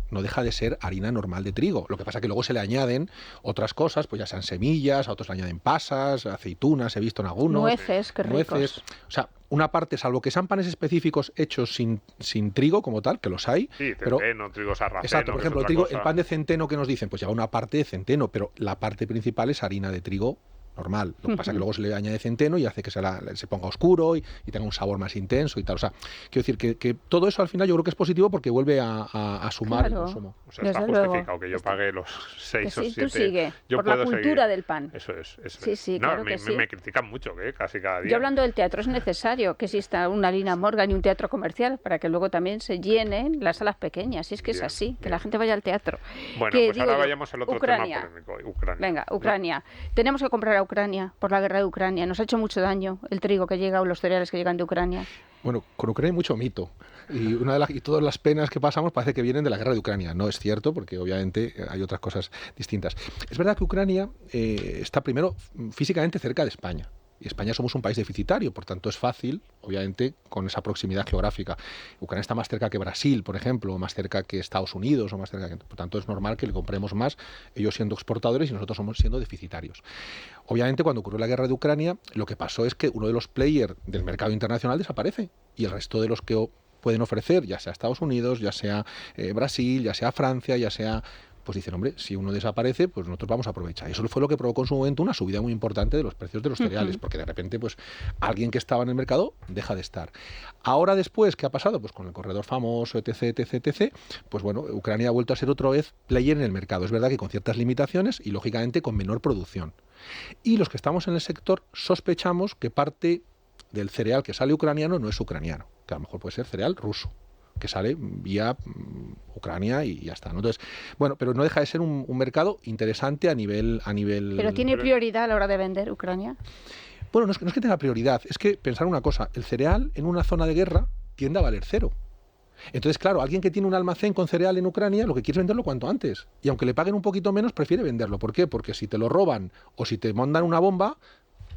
no deja de ser harina normal de trigo. Lo que pasa es que luego se le añaden otras cosas, pues ya sean semillas, a otros le añaden pasas, aceitunas, he visto en algunos. Nueces, qué ricos. O sea, una parte, salvo que sean panes específicos hechos sin trigo como tal, que los hay. Sí, centeno, trigo sarraceno. Exacto, por ejemplo, el pan de centeno que nos dicen, pues lleva una parte de centeno, pero la parte principal es harina de trigo normal. Lo que pasa es que luego se le añade centeno y hace que se ponga oscuro y tenga un sabor más intenso y tal. O sea, quiero decir que todo eso al final yo creo que es positivo porque vuelve a sumar el consumo. O sea, está justificado que yo pague los 6 o 7. Tú sigue, yo por la cultura del pan. Eso es. Sí, no, claro me critican mucho, casi cada día. Yo hablando del teatro, es necesario que exista una Lina Morgan y un teatro comercial para que luego también se llenen las salas pequeñas. Y es que es así, que la gente vaya al teatro. Bueno, pues ahora vayamos al otro tema polémico, Ucrania. Venga, Ucrania. Tenemos que comprar a Ucrania por la guerra de Ucrania. Nos ha hecho mucho daño el trigo que llega o los cereales que llegan de Ucrania. Bueno, con Ucrania hay mucho mito. Y todas las penas que pasamos parece que vienen de la guerra de Ucrania. No es cierto, porque obviamente hay otras cosas distintas. Es verdad que Ucrania está primero físicamente cerca de España. Y España somos un país deficitario, por tanto es fácil, obviamente, con esa proximidad geográfica. Ucrania está más cerca que Brasil, por ejemplo, o más cerca que Estados Unidos, o más cerca que... Por tanto, es normal que le compremos más, ellos siendo exportadores y nosotros somos siendo deficitarios. Obviamente, cuando ocurrió la guerra de Ucrania, lo que pasó es que uno de los players del mercado internacional desaparece y el resto de los que pueden ofrecer, ya sea Estados Unidos, ya sea Brasil, ya sea Francia, ya sea... pues dicen, hombre, si uno desaparece, pues nosotros vamos a aprovechar. Y eso fue lo que provocó en su momento una subida muy importante de los precios de los cereales, porque de repente, pues, alguien que estaba en el mercado deja de estar. Ahora después, ¿qué ha pasado? Pues con el corredor famoso, etc., pues bueno, Ucrania ha vuelto a ser otra vez player en el mercado. Es verdad que con ciertas limitaciones y, lógicamente, con menor producción. Y los que estamos en el sector sospechamos que parte del cereal que sale ucraniano no es ucraniano, que a lo mejor puede ser cereal ruso, que sale vía Ucrania y ya está, ¿no? Entonces, bueno, pero no deja de ser un mercado interesante a nivel... ¿Pero tiene prioridad a la hora de vender Ucrania? Bueno, no es que tenga prioridad, es que pensar una cosa, el cereal en una zona de guerra tiende a valer cero. Entonces, claro, alguien que tiene un almacén con cereal en Ucrania, lo que quiere es venderlo cuanto antes. Y aunque le paguen un poquito menos, prefiere venderlo. ¿Por qué? Porque si te lo roban o si te mandan una bomba,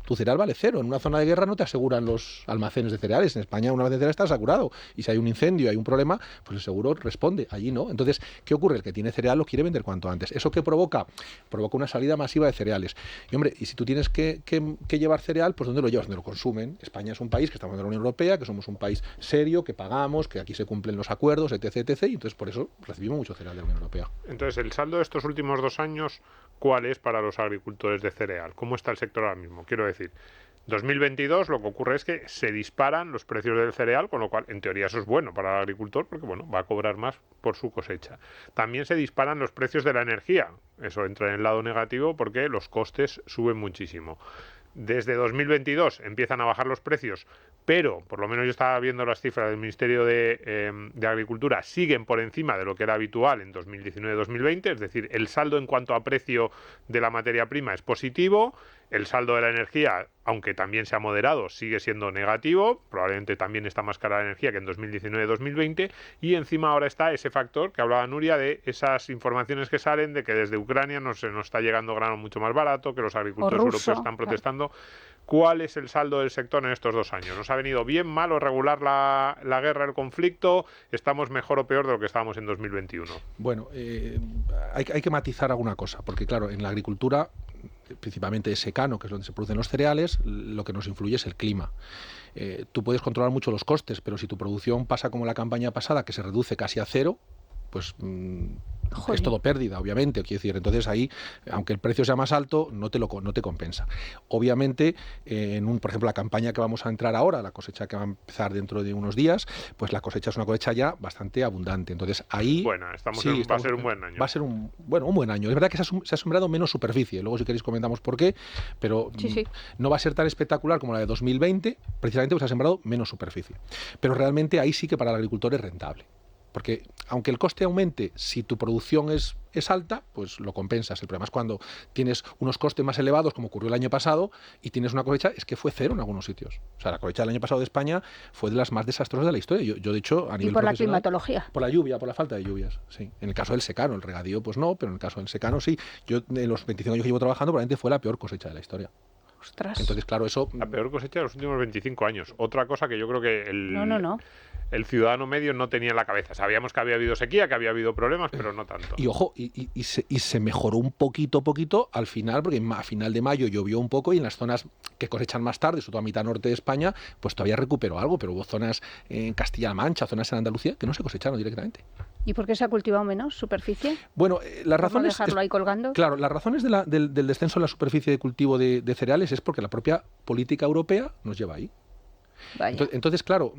tu cereal vale cero. En una zona de guerra no te aseguran los almacenes de cereales. En España un almacén de cereales está asegurado. Y si hay un incendio, hay un problema, pues el seguro responde. Allí no. Entonces, ¿qué ocurre? El que tiene cereal lo quiere vender cuanto antes. ¿Eso qué provoca? Provoca una salida masiva de cereales. Y hombre, y si tú tienes que llevar cereal, pues ¿dónde lo llevas? ¿Dónde lo consumen? España es un país que estamos en la Unión Europea, que somos un país serio, que pagamos, que aquí se cumplen los acuerdos, etc., y entonces por eso recibimos mucho cereal de la Unión Europea. Entonces, el saldo de estos últimos 2 años, ¿cuál es para los agricultores de cereal? ¿Cómo está el sector ahora mismo? Quiero decir, 2022 lo que ocurre es que se disparan los precios del cereal, con lo cual en teoría eso es bueno para el agricultor porque bueno, va a cobrar más por su cosecha. También se disparan los precios de la energía, eso entra en el lado negativo porque los costes suben muchísimo. Desde 2022 empiezan a bajar los precios, pero por lo menos yo estaba viendo las cifras del Ministerio de Agricultura, siguen por encima de lo que era habitual en 2019-2020, es decir, el saldo en cuanto a precio de la materia prima es positivo, el saldo de la energía, aunque también se ha moderado, sigue siendo negativo, probablemente también está más cara la energía que en 2019-2020, y encima ahora está ese factor que hablaba Nuria de esas informaciones que salen de que desde Ucrania nos está llegando grano mucho más barato, que los agricultores europeos están protestando. ¿Cuál es el saldo del sector en estos 2 años? ¿Nos ha venido bien, mal o regular la guerra, el conflicto? ¿Estamos mejor o peor de lo que estábamos en 2021? Bueno, hay que matizar alguna cosa, porque claro, en la agricultura, principalmente secano, que es donde se producen los cereales, lo que nos influye es el clima. Tú puedes controlar mucho los costes, pero si tu producción pasa como la campaña pasada, que se reduce casi a cero, pues es todo pérdida, obviamente. Quiero decir, entonces ahí, aunque el precio sea más alto, no te compensa. Obviamente, por ejemplo, la campaña que vamos a entrar ahora, la cosecha que va a empezar dentro de unos días, pues la cosecha es una cosecha ya bastante abundante. Entonces ahí... Bueno, va a ser un buen año. Va a ser un buen año. Es verdad que se ha sembrado menos superficie. Luego, si queréis, comentamos por qué, pero no va a ser tan espectacular como la de 2020, precisamente porque se ha sembrado menos superficie. Pero realmente ahí sí que para el agricultor es rentable. Porque aunque el coste aumente, si tu producción es alta, pues lo compensas. El problema es cuando tienes unos costes más elevados, como ocurrió el año pasado, y tienes una cosecha, es que fue cero en algunos sitios. O sea, la cosecha del año pasado de España fue de las más desastrosas de la historia. Yo de hecho, a nivel ¿Y por la climatología? Por la lluvia, por la falta de lluvias, sí. En el caso del secano, el regadío, pues no, pero en el caso del secano sí. Yo, en los 25 años que llevo trabajando, probablemente fue la peor cosecha de la historia. Ostras. Entonces, claro, eso... La peor cosecha de los últimos 25 años. Otra cosa que yo creo que el ciudadano medio no tenía en la cabeza. Sabíamos que había habido sequía, que había habido problemas, pero no tanto. Y ojo, y se mejoró un poquito al final, porque a final de mayo llovió un poco y en las zonas que cosechan más tarde, sobre todo a mitad norte de España, pues todavía recuperó algo, pero hubo zonas en Castilla-La Mancha, zonas en Andalucía, que no se cosecharon directamente. ¿Y por qué se ha cultivado menos superficie? Bueno, las razones... dejarlo ahí colgando? Claro, las razones del descenso de la superficie de cultivo de cereales es porque la propia política europea nos lleva ahí. Vaya. Entonces, claro...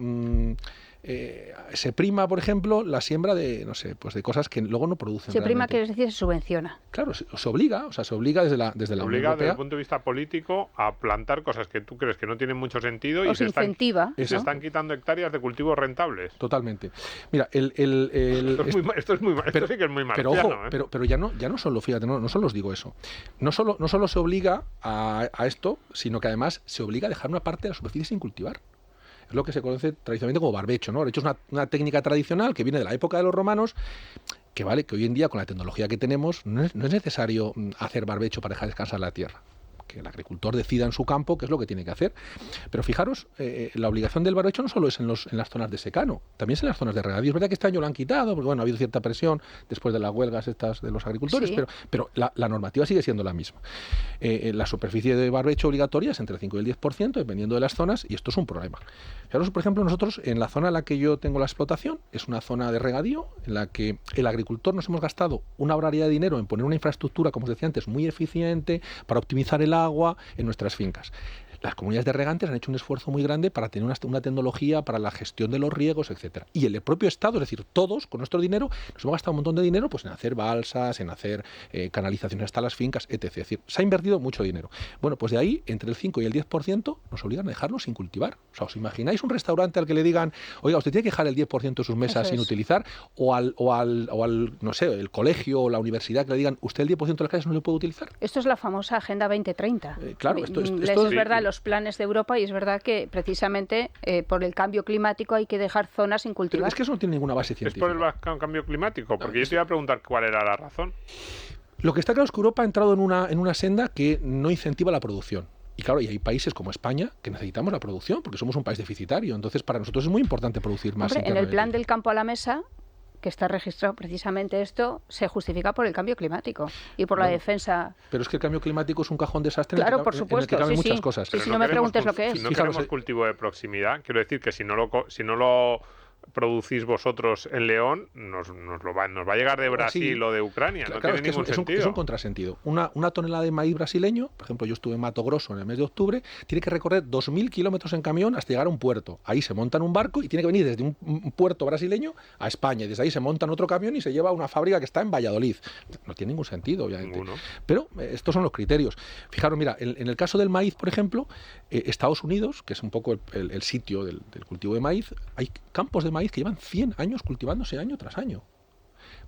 se prima, por ejemplo, la siembra de, no sé, pues de cosas que luego no producen. Se prima, realmente. quiere decir, se subvenciona. Claro, se obliga desde la Unión Europea. Desde el punto de vista político a plantar cosas que tú crees que no tienen mucho sentido y se incentiva. Se están quitando hectáreas de cultivos rentables. Totalmente. Mira, esto sí que es muy marciano. Pero ojo, pero ya no solo, fíjate, no solo os digo eso. No solo se obliga a esto, sino que además se obliga a dejar una parte de la superficie sin cultivar. Es lo que se conoce tradicionalmente como barbecho, ¿no? El barbecho es una técnica tradicional que viene de la época de los romanos, que vale, que hoy en día con la tecnología que tenemos no es necesario hacer barbecho para dejar descansar la tierra. que el agricultor decida en su campo qué es lo que tiene que hacer. Pero fijaros, la obligación del barbecho no solo es en las zonas de secano, también es en las zonas de regadío. Es verdad que este año lo han quitado, porque bueno, ha habido cierta presión después de las huelgas estas de los agricultores, Sí. pero la normativa sigue siendo la misma. La superficie de barbecho obligatoria es entre el 5 y el 10%, dependiendo de las zonas, y esto es un problema. Fijaros, por ejemplo, nosotros en la zona en la que yo tengo la explotación, es una zona de regadío en la que el agricultor nos hemos gastado una barbaridad de dinero en poner una infraestructura, como os decía antes, muy eficiente para optimizar el agua en nuestras fincas. Las comunidades de regantes han hecho un esfuerzo muy grande para tener una tecnología para la gestión de los riegos, etcétera. Y el propio Estado, es decir, todos, con nuestro dinero, nos hemos gastado un montón de dinero pues, en hacer balsas, en hacer canalizaciones hasta las fincas, etc. Es decir, se ha invertido mucho dinero. Bueno, pues de ahí, entre el 5 y el 10%, nos obligan a dejarlo sin cultivar. O sea, ¿os imagináis un restaurante al que le digan, oiga, usted tiene que dejar el 10% de sus mesas sin utilizar? O al, no sé, el colegio o la universidad que le digan, usted el 10% de las clases no lo puede utilizar? Esto es la famosa Agenda 2030. Claro, esto es sí. verdad, los planes de Europa, y es verdad que precisamente por el cambio climático hay que dejar zonas sin cultivar. Pero es que eso no tiene ninguna base científica. ¿Es por el cambio climático? Porque yo te iba a preguntar cuál era la razón. Lo que está claro es que Europa ha entrado en una senda que no incentiva la producción. Y claro, y hay países como España que necesitamos la producción porque somos un país deficitario. Entonces, para nosotros es muy importante producir más. Hombre, en el plan del campo a la mesa, que está registrado precisamente esto, se justifica por el cambio climático y por la defensa. Pero es que el cambio climático es un cajón desastre Claro, por supuesto, en el que caben muchas sí. cosas. Sí, si no me preguntes lo que es. Si no queremos cultivo de proximidad, quiero decir que si no lo producís vosotros en León, nos va a llegar de Brasil o de Ucrania. Claro, no tiene es que ningún sentido. Es un contrasentido. Una tonelada de maíz brasileño, por ejemplo, yo estuve en Mato Grosso en el mes de octubre, tiene que recorrer 2.000 kilómetros en camión hasta llegar a un puerto. Ahí se monta en un barco y tiene que venir desde un puerto brasileño a España. Y desde ahí se monta en otro camión y se lleva a una fábrica que está en Valladolid. No tiene ningún sentido, obviamente. Ninguno. Pero estos son los criterios. Fijaros, mira, en el caso del maíz, por ejemplo, Estados Unidos, que es un poco el sitio del cultivo de maíz, hay campos de maíz que llevan 100 años cultivándose año tras año.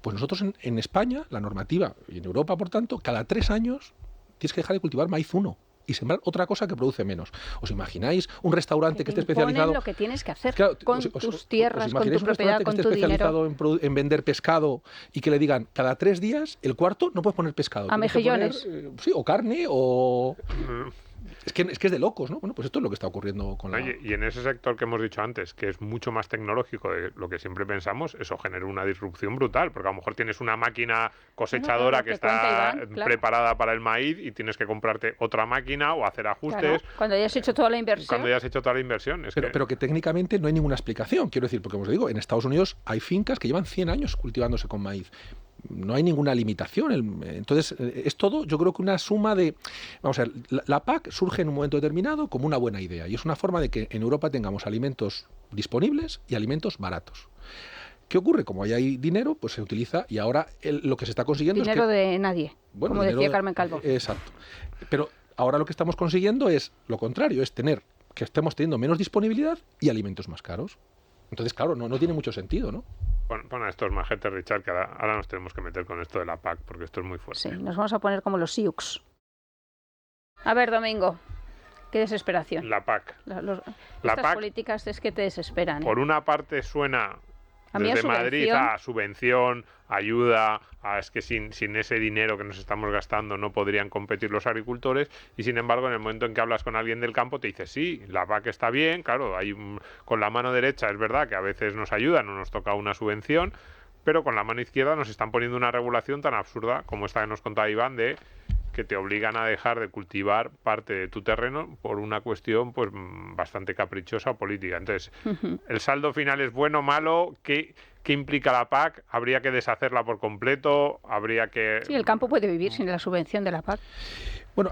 Pues nosotros en España, la normativa, y en Europa, por tanto, cada 3 años tienes que dejar de cultivar maíz uno y sembrar otra cosa que produce menos. ¿Os imagináis un restaurante que esté especializado lo que tienes que hacer claro, con tus tierras, con tu propiedad, con tu dinero? En vender pescado y que le digan cada 3 días el cuarto no puedes poner pescado. A mejillones. Sí, o carne o... Es que es de locos, ¿no? Bueno, pues esto es lo que está ocurriendo con Oye, y en ese sector que hemos dicho antes, que es mucho más tecnológico de lo que siempre pensamos, eso genera una disrupción brutal, porque a lo mejor tienes una máquina cosechadora que está preparada para el maíz y tienes que comprarte otra máquina o hacer ajustes. Claro, cuando hayas hecho toda la inversión. Pero que técnicamente no hay ninguna explicación, quiero decir, porque como os digo, en Estados Unidos hay fincas que llevan 100 años cultivándose con maíz. No hay ninguna limitación. Entonces, es todo, yo creo que una suma de... Vamos a ver, la PAC surge en un momento determinado como una buena idea y es una forma de que en Europa tengamos alimentos disponibles y alimentos baratos. ¿Qué ocurre? Como ahí hay dinero, pues se utiliza y ahora lo que se está consiguiendo dinero es que... de nadie, bueno, como decía Carmen Calvo. Exacto. Pero ahora lo que estamos consiguiendo es lo contrario, es que estemos teniendo menos disponibilidad y alimentos más caros. Entonces, claro, no tiene mucho sentido, ¿no? Pon a estos majetes, Richard, que ahora nos tenemos que meter con esto de la PAC, porque esto es muy fuerte. Sí, nos vamos a poner como los Sioux. A ver, Domingo, qué desesperación. La PAC. Estas PAC, políticas es que te desesperan. Por una parte suena desde Madrid a subvención, ayuda, es que sin ese dinero que nos estamos gastando no podrían competir los agricultores y sin embargo en el momento en que hablas con alguien del campo te dice sí, la PAC está bien, claro, con la mano derecha es verdad que a veces nos ayuda, no nos toca una subvención, pero con la mano izquierda nos están poniendo una regulación tan absurda como esta que nos contaba Iván de que te obligan a dejar de cultivar parte de tu terreno por una cuestión pues bastante caprichosa o política. Entonces, el saldo final es bueno o malo. ¿Qué implica la PAC? ¿Habría que deshacerla por completo? ¿Habría que...? Sí, el campo puede vivir sin la subvención de la PAC. Bueno,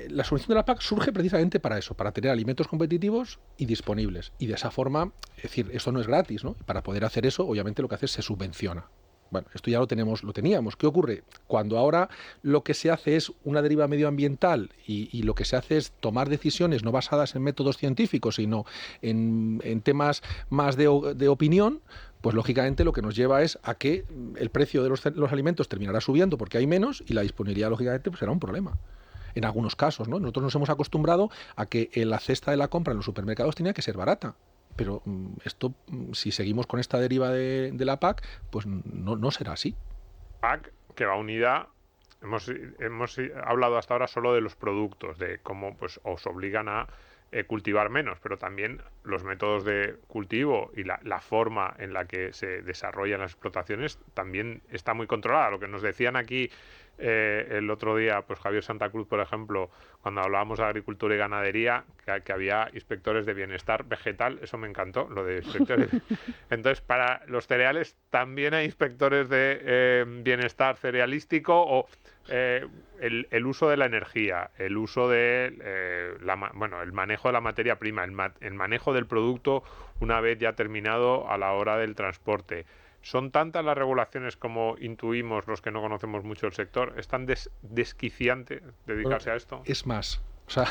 la subvención de la PAC surge precisamente para eso, para tener alimentos competitivos y disponibles. Y de esa forma, es decir, esto no es gratis, ¿no? Y para poder hacer eso, obviamente lo que hace es se subvenciona. Bueno, esto ya lo teníamos. ¿Qué ocurre? Cuando ahora lo que se hace es una deriva medioambiental y lo que se hace es tomar decisiones no basadas en métodos científicos, sino en temas más de opinión, pues lógicamente lo que nos lleva es a que el precio de los alimentos terminará subiendo porque hay menos y la disponibilidad, lógicamente, pues será un problema. En algunos casos, ¿no? Nosotros nos hemos acostumbrado a que la cesta de la compra en los supermercados tenía que ser barata. Pero esto, si seguimos con esta deriva de la PAC, pues no será así. PAC que va unida hemos hablado hasta ahora solo de los productos, de cómo pues os obligan a cultivar menos, pero también los métodos de cultivo y la forma en la que se desarrollan las explotaciones también está muy controlada. Lo que nos decían aquí el otro día, pues Javier Santa Cruz, por ejemplo, cuando hablábamos de agricultura y ganadería, que había inspectores de bienestar vegetal, eso me encantó, lo de inspectores. Entonces, para los cereales también hay inspectores de bienestar cerealístico o el uso de la energía, el uso de el manejo de la materia prima, el manejo del producto una vez ya terminado a la hora del transporte. ¿Son tantas las regulaciones como intuimos los que no conocemos mucho el sector? ¿Es tan desquiciante dedicarse a esto? Es más, o sea,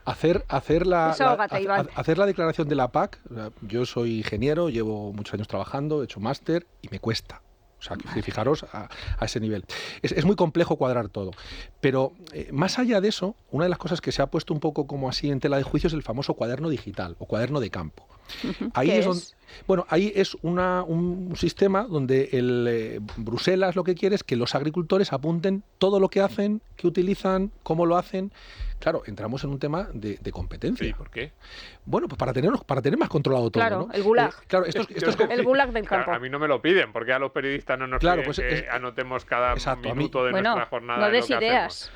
hacer la declaración de la PAC, yo soy ingeniero, llevo muchos años trabajando, he hecho máster y me cuesta. O sea, fijaros a ese nivel. Es muy complejo cuadrar todo. Pero más allá de eso, una de las cosas que se ha puesto un poco como así en tela de juicio es el famoso cuaderno digital o cuaderno de campo. Ahí es donde, ahí es un sistema donde Bruselas lo que quiere es que los agricultores apunten todo lo que hacen, qué utilizan, cómo lo hacen. Claro, entramos en un tema de competencia. ¿Y por qué? Bueno, pues para tener más controlado todo. Claro, ¿no? el gulag. Claro, esto es el gulag del campo. A mí no me lo piden, porque a los periodistas no nos piden que anotemos cada minuto de nuestra jornada. No des ideas.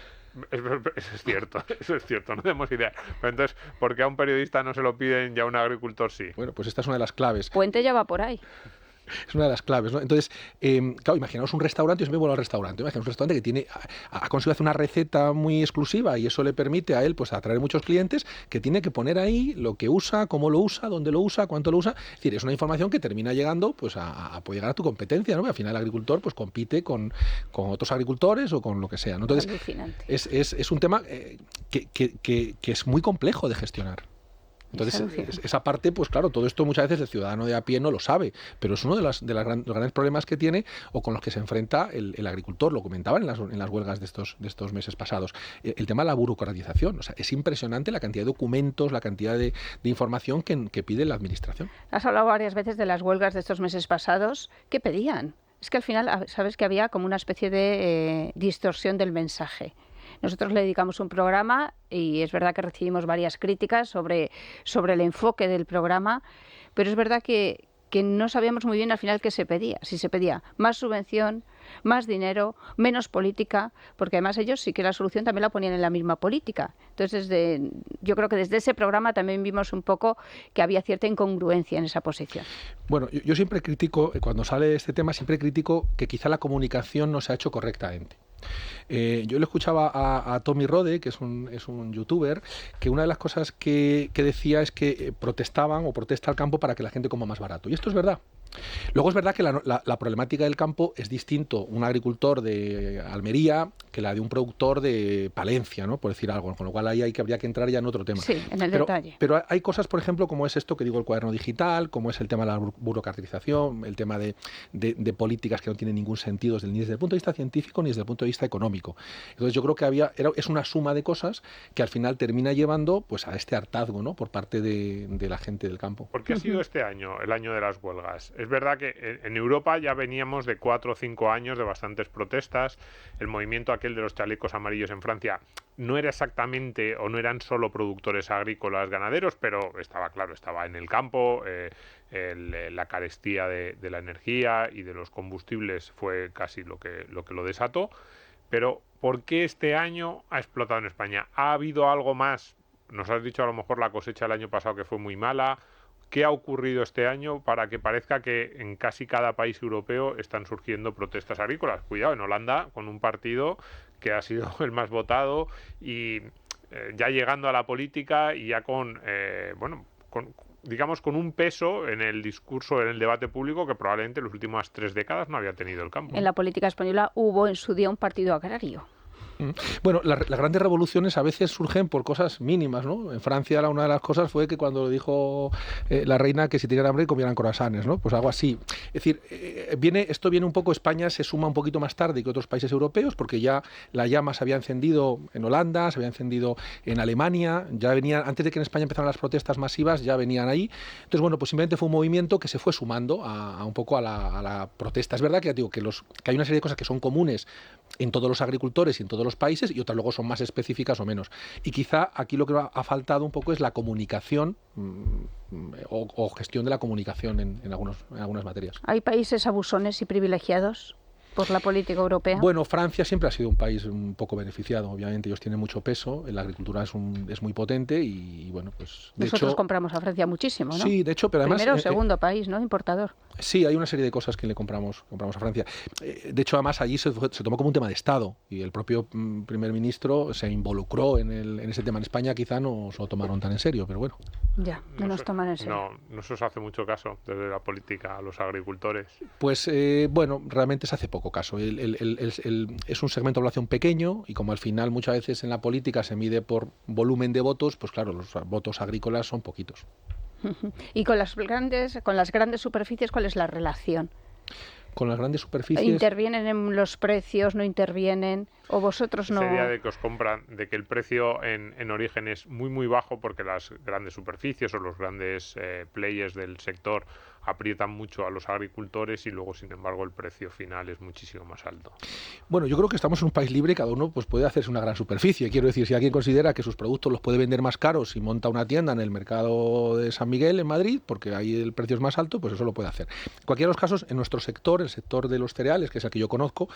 Eso es cierto, no tenemos idea. Pero entonces, ¿por qué a un periodista no se lo piden y a un agricultor sí? Bueno, pues esta es una de las claves. Puente ya va por ahí. Es una de las claves, ¿no? Entonces, claro, imaginaos un restaurante, yo siempre vuelvo al restaurante, imaginaos un restaurante que ha conseguido hacer una receta muy exclusiva y eso le permite a él pues atraer muchos clientes, que tiene que poner ahí lo que usa, cómo lo usa, dónde lo usa, cuánto lo usa. Es decir, es una información que termina llegando pues puede llegar a tu competencia, ¿no? Y al final el agricultor pues compite con otros agricultores o con lo que sea, ¿no? Entonces, es un tema que es muy complejo de gestionar. Entonces, esa parte, pues claro, todo esto muchas veces el ciudadano de a pie no lo sabe, pero es uno de los grandes problemas que tiene o con los que se enfrenta el agricultor. Lo comentaban en las huelgas de estos meses pasados. El tema de la burocratización. O sea, es impresionante la cantidad de documentos, la cantidad de información que pide la administración. Has hablado varias veces de las huelgas de estos meses pasados. ¿Qué pedían? Es que al final, sabes que había como una especie de distorsión del mensaje. Nosotros le dedicamos un programa y es verdad que recibimos varias críticas sobre el enfoque del programa, pero es verdad que no sabíamos muy bien al final qué se pedía. Si se pedía más subvención, más dinero, menos política, porque además ellos sí que la solución también la ponían en la misma política. Entonces, yo creo que desde ese programa también vimos un poco que había cierta incongruencia en esa posición. Bueno, yo siempre critico, cuando sale este tema, siempre critico que quizá la comunicación no se ha hecho correctamente. Yo le escuchaba a Tommy Rode, que es un youtuber, que una de las cosas que decía es que protesta el campo para que la gente coma más barato. Y esto es verdad. Luego es verdad que la problemática del campo es distinto un agricultor de Almería que la de un productor de Palencia, ¿no? Por decir algo, con lo cual ahí habría que entrar ya en otro tema. Sí, en el detalle. Pero hay cosas, por ejemplo, como es esto que digo, el cuaderno digital, como es el tema de la burocratización, el tema de políticas que no tienen ningún sentido ni desde el punto de vista científico ni desde el punto de vista económico. Entonces yo creo que es una suma de cosas que al final termina llevando pues a este hartazgo, ¿no? Por parte de la gente del campo. ¿Por qué ha sido este año, el año de las huelgas? Es verdad que en Europa ya veníamos de 4 o 5 años de bastantes protestas. El movimiento aquel de los chalecos amarillos en Francia no era exactamente o no eran solo productores agrícolas ganaderos, pero estaba en el campo. La carestía de la energía y de los combustibles fue casi lo que lo desató. Pero ¿por qué este año ha explotado en España? ¿Ha habido algo más? Nos has dicho a lo mejor la cosecha del año pasado que fue muy mala. ¿Qué ha ocurrido este año para que parezca que en casi cada país europeo están surgiendo protestas agrícolas? Cuidado, en Holanda, con un partido que ha sido el más votado y ya llegando a la política y ya con un peso en el discurso, en el debate público que probablemente en las últimas 3 décadas no había tenido el campo. En la política española hubo en su día un partido agrario. Bueno, las grandes revoluciones a veces surgen por cosas mínimas, ¿no? En Francia una de las cosas fue que cuando dijo la reina que si tenían hambre comieran croissants, ¿no? Pues algo así. Es decir, esto viene un poco, España se suma un poquito más tarde que otros países europeos, porque ya la llama se había encendido en Holanda, se había encendido en Alemania, ya venían, antes de que en España empezaran las protestas masivas, ya venían ahí. Entonces, bueno, pues simplemente fue un movimiento que se fue sumando a un poco a la protesta. Es verdad que ya digo que hay una serie de cosas que son comunes en todos los agricultores y en todos los países, y otras luego son más específicas o menos. Y quizá aquí lo que ha faltado un poco es la comunicación o gestión de la comunicación en algunas materias. ¿Hay países abusones y privilegiados por la política europea? Bueno, Francia siempre ha sido un país un poco beneficiado, obviamente ellos tienen mucho peso, la agricultura es muy potente y bueno, pues de Nosotros hecho, compramos a Francia muchísimo, ¿no? Sí, de hecho, pero además... Primero o segundo país, ¿no? Importador. Sí, hay una serie de cosas que le compramos a Francia. De hecho, además allí se tomó como un tema de Estado y el propio primer ministro se involucró en ese tema. En España quizá no se lo tomaron tan en serio, pero bueno. Ya, no nos toman en serio. No se os hace mucho caso desde la política a los agricultores. Pues bueno, realmente se hace poco caso. Es un segmento de población pequeño y como al final muchas veces en la política se mide por volumen de votos, pues claro, los votos agrícolas son poquitos. Y con las grandes superficies, ¿cuál es la relación? Con las grandes superficies... ¿Intervienen en los precios, no intervienen? ¿O vosotros no...? Esa idea de que os compran, de que el precio en origen es muy muy bajo porque las grandes superficies o los grandes players del sector aprietan mucho a los agricultores y luego sin embargo el precio final es muchísimo más alto. Bueno, yo creo que estamos en un país libre y cada uno pues puede hacerse una gran superficie. Quiero decir, si alguien considera que sus productos los puede vender más caros y monta una tienda en el mercado de San Miguel en Madrid, porque ahí el precio es más alto, pues eso lo puede hacer. En cualquiera de los casos, en nuestro sector, el sector de los cereales, que es el que yo conozco,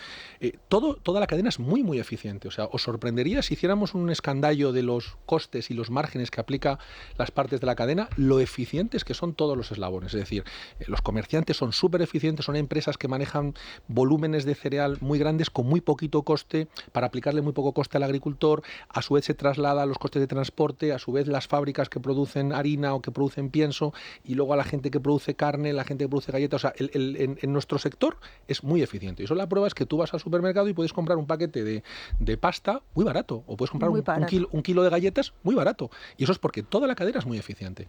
toda la cadena es muy muy eficiente. O sea, os sorprendería si hiciéramos un escandallo de los costes y los márgenes que aplica las partes de la cadena, lo eficientes que son todos los eslabones. Es decir, los comerciantes son súper eficientes, son empresas que manejan volúmenes de cereal muy grandes con muy poquito coste, para aplicarle muy poco coste al agricultor, a su vez se traslada los costes de transporte, a su vez las fábricas que producen harina o que producen pienso, y luego a la gente que produce carne, la gente que produce galletas. O sea, en nuestro sector es muy eficiente. Y eso la prueba es que tú vas al supermercado y puedes comprar un paquete de pasta muy barato, o puedes comprar un kilo de galletas muy barato. Y eso es porque toda la cadena es muy eficiente.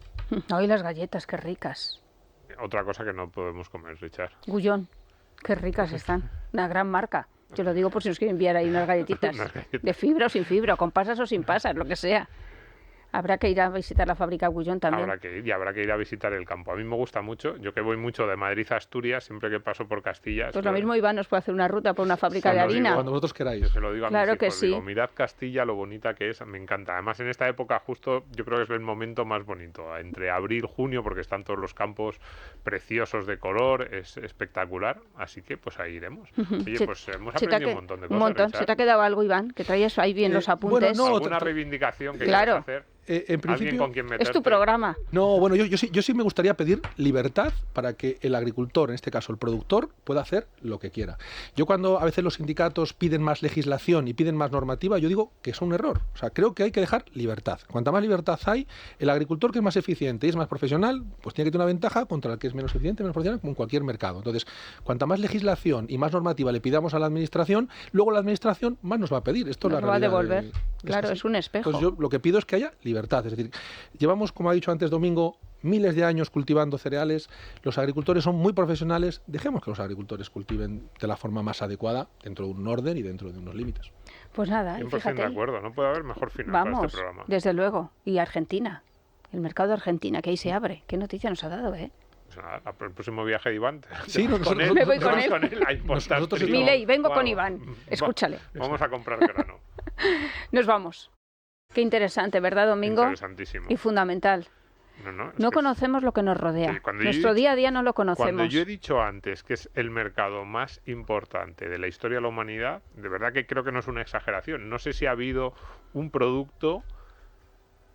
Hoy las galletas, qué ricas. Otra cosa que no podemos comer, Richard. Gullón, qué ricas están. Una gran marca. Yo lo digo por si nos quieren enviar ahí unas galletitas. De fibra o sin fibra, con pasas o sin pasas, lo que sea. Habrá que ir a visitar la fábrica Gullón también. Habrá que ir a visitar el campo. A mí me gusta mucho. Yo que voy mucho de Madrid a Asturias, siempre que paso por Castilla... Pues lo mismo Iván nos puede hacer una ruta por una fábrica de harina. Cuando vosotros queráis. Yo se lo digo a claro mis que hijos, sí. digo, mirad Castilla, lo bonita que es, me encanta. Además, en esta época justo yo creo que es el momento más bonito. Entre abril y junio, porque están todos los campos preciosos de color, es espectacular. Así que pues ahí iremos. Oye, pues hemos aprendido un montón de cosas. Un montón. ¿Se te ha quedado algo, Iván? Que traías ahí bien los apuntes. Bueno, ¿Alguna reivindicación que claro. quieras hacer? En principio, con quien meterte. Es tu programa. No, bueno, yo sí me gustaría pedir libertad para que el agricultor, en este caso el productor, pueda hacer lo que quiera. Yo cuando a veces los sindicatos piden más legislación y piden más normativa, yo digo que es un error. O sea, creo que hay que dejar libertad. Cuanta más libertad hay, el agricultor que es más eficiente y es más profesional, pues tiene que tener una ventaja contra el que es menos eficiente, menos profesional, como en cualquier mercado. Entonces, cuanta más legislación y más normativa le pidamos a la administración, luego la administración más nos va a pedir. Esto nos la va a realidad devolver. Claro, es un espejo. Entonces yo lo que pido es que haya libertad. Es decir, llevamos, como ha dicho antes Domingo, miles de años cultivando cereales. Los agricultores son muy profesionales. Dejemos que los agricultores cultiven de la forma más adecuada, dentro de un orden y dentro de unos límites. Pues nada, 100% fíjate. de acuerdo, no puede haber mejor final Vamos, para este programa. Desde luego. Y Argentina, el mercado de Argentina, que ahí se abre. ¿Qué noticia nos ha dado, eh? Pues nada, el próximo viaje de Iván. Sí, me voy con él. A importar trigo. Milei, vengo con Iván. Escúchale. Vamos a comprar grano. Nos vamos. Qué interesante, ¿verdad, Domingo? Interesantísimo. Y fundamental. No conocemos lo que nos rodea. Nuestro día a día no lo conocemos. Cuando yo he dicho antes que es el mercado más importante de la historia de la humanidad, de verdad que creo que no es una exageración. No sé si ha habido un producto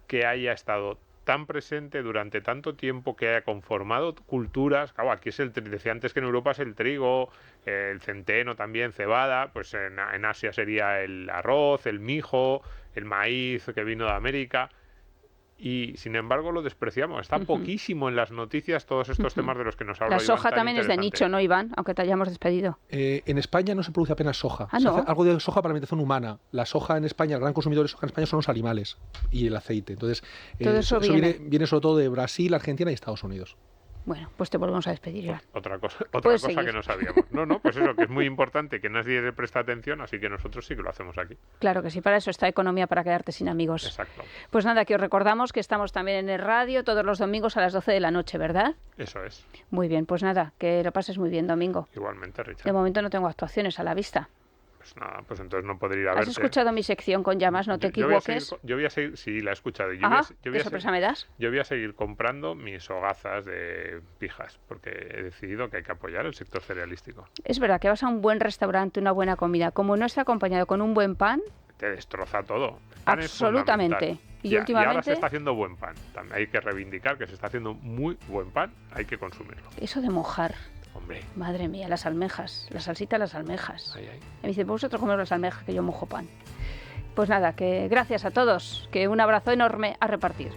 que haya estado tan presente durante tanto tiempo, que haya conformado culturas. Claro, aquí es decía antes que en Europa es el trigo, el centeno también, cebada, pues en Asia sería el arroz, el mijo, el maíz que vino de América. y sin embargo lo despreciamos. Está poquísimo en las noticias todos estos temas de los que nos habla La Iván. soja también es de nicho, ¿no, Iván? Aunque te hayamos despedido. En España no se produce apenas soja. ¿Ah, se no? hace algo de soja para alimentación humana. La soja en España, el gran consumidor de soja en España son los animales y el aceite. Entonces, Todo eso viene sobre todo de Brasil, Argentina y Estados Unidos. Bueno, pues te volvemos a despedir, Iván. Otra cosa seguir. que no sabíamos. No, pues eso, que es muy importante, que nadie le presta atención, así que nosotros sí que lo hacemos aquí. Claro que sí, para eso está Economía para quedarte sin amigos. Exacto. Pues nada, que os recordamos que estamos también en el radio todos los domingos a las 12 de la noche, ¿verdad? Eso es. Muy bien, pues nada, que lo pases muy bien, Domingo. Igualmente, Richard. De momento no tengo actuaciones a la vista. Pues nada, pues entonces no podré ir a ¿Has verte. escuchado mi sección con llamas? No te equivoques. Yo voy a seguir, sí, la he escuchado. ¿Qué sorpresa me das? Yo voy a seguir comprando mis hogazas de pijas, porque he decidido que hay que apoyar el sector cerealístico. Es verdad que vas a un buen restaurante, una buena comida, como no está acompañado con un buen pan, Te destroza todo. El pan es absolutamente. fundamental. Y Y ahora últimamente, se está haciendo buen pan. También hay que reivindicar que se está haciendo muy buen pan, hay que consumirlo. eso de mojar, Hombre, madre mía, las almejas, la salsita de las almejas. ahí. Y me dice, vosotros comeros las almejas, que yo mojo pan. Pues nada, que gracias a todos, que un abrazo enorme a repartir.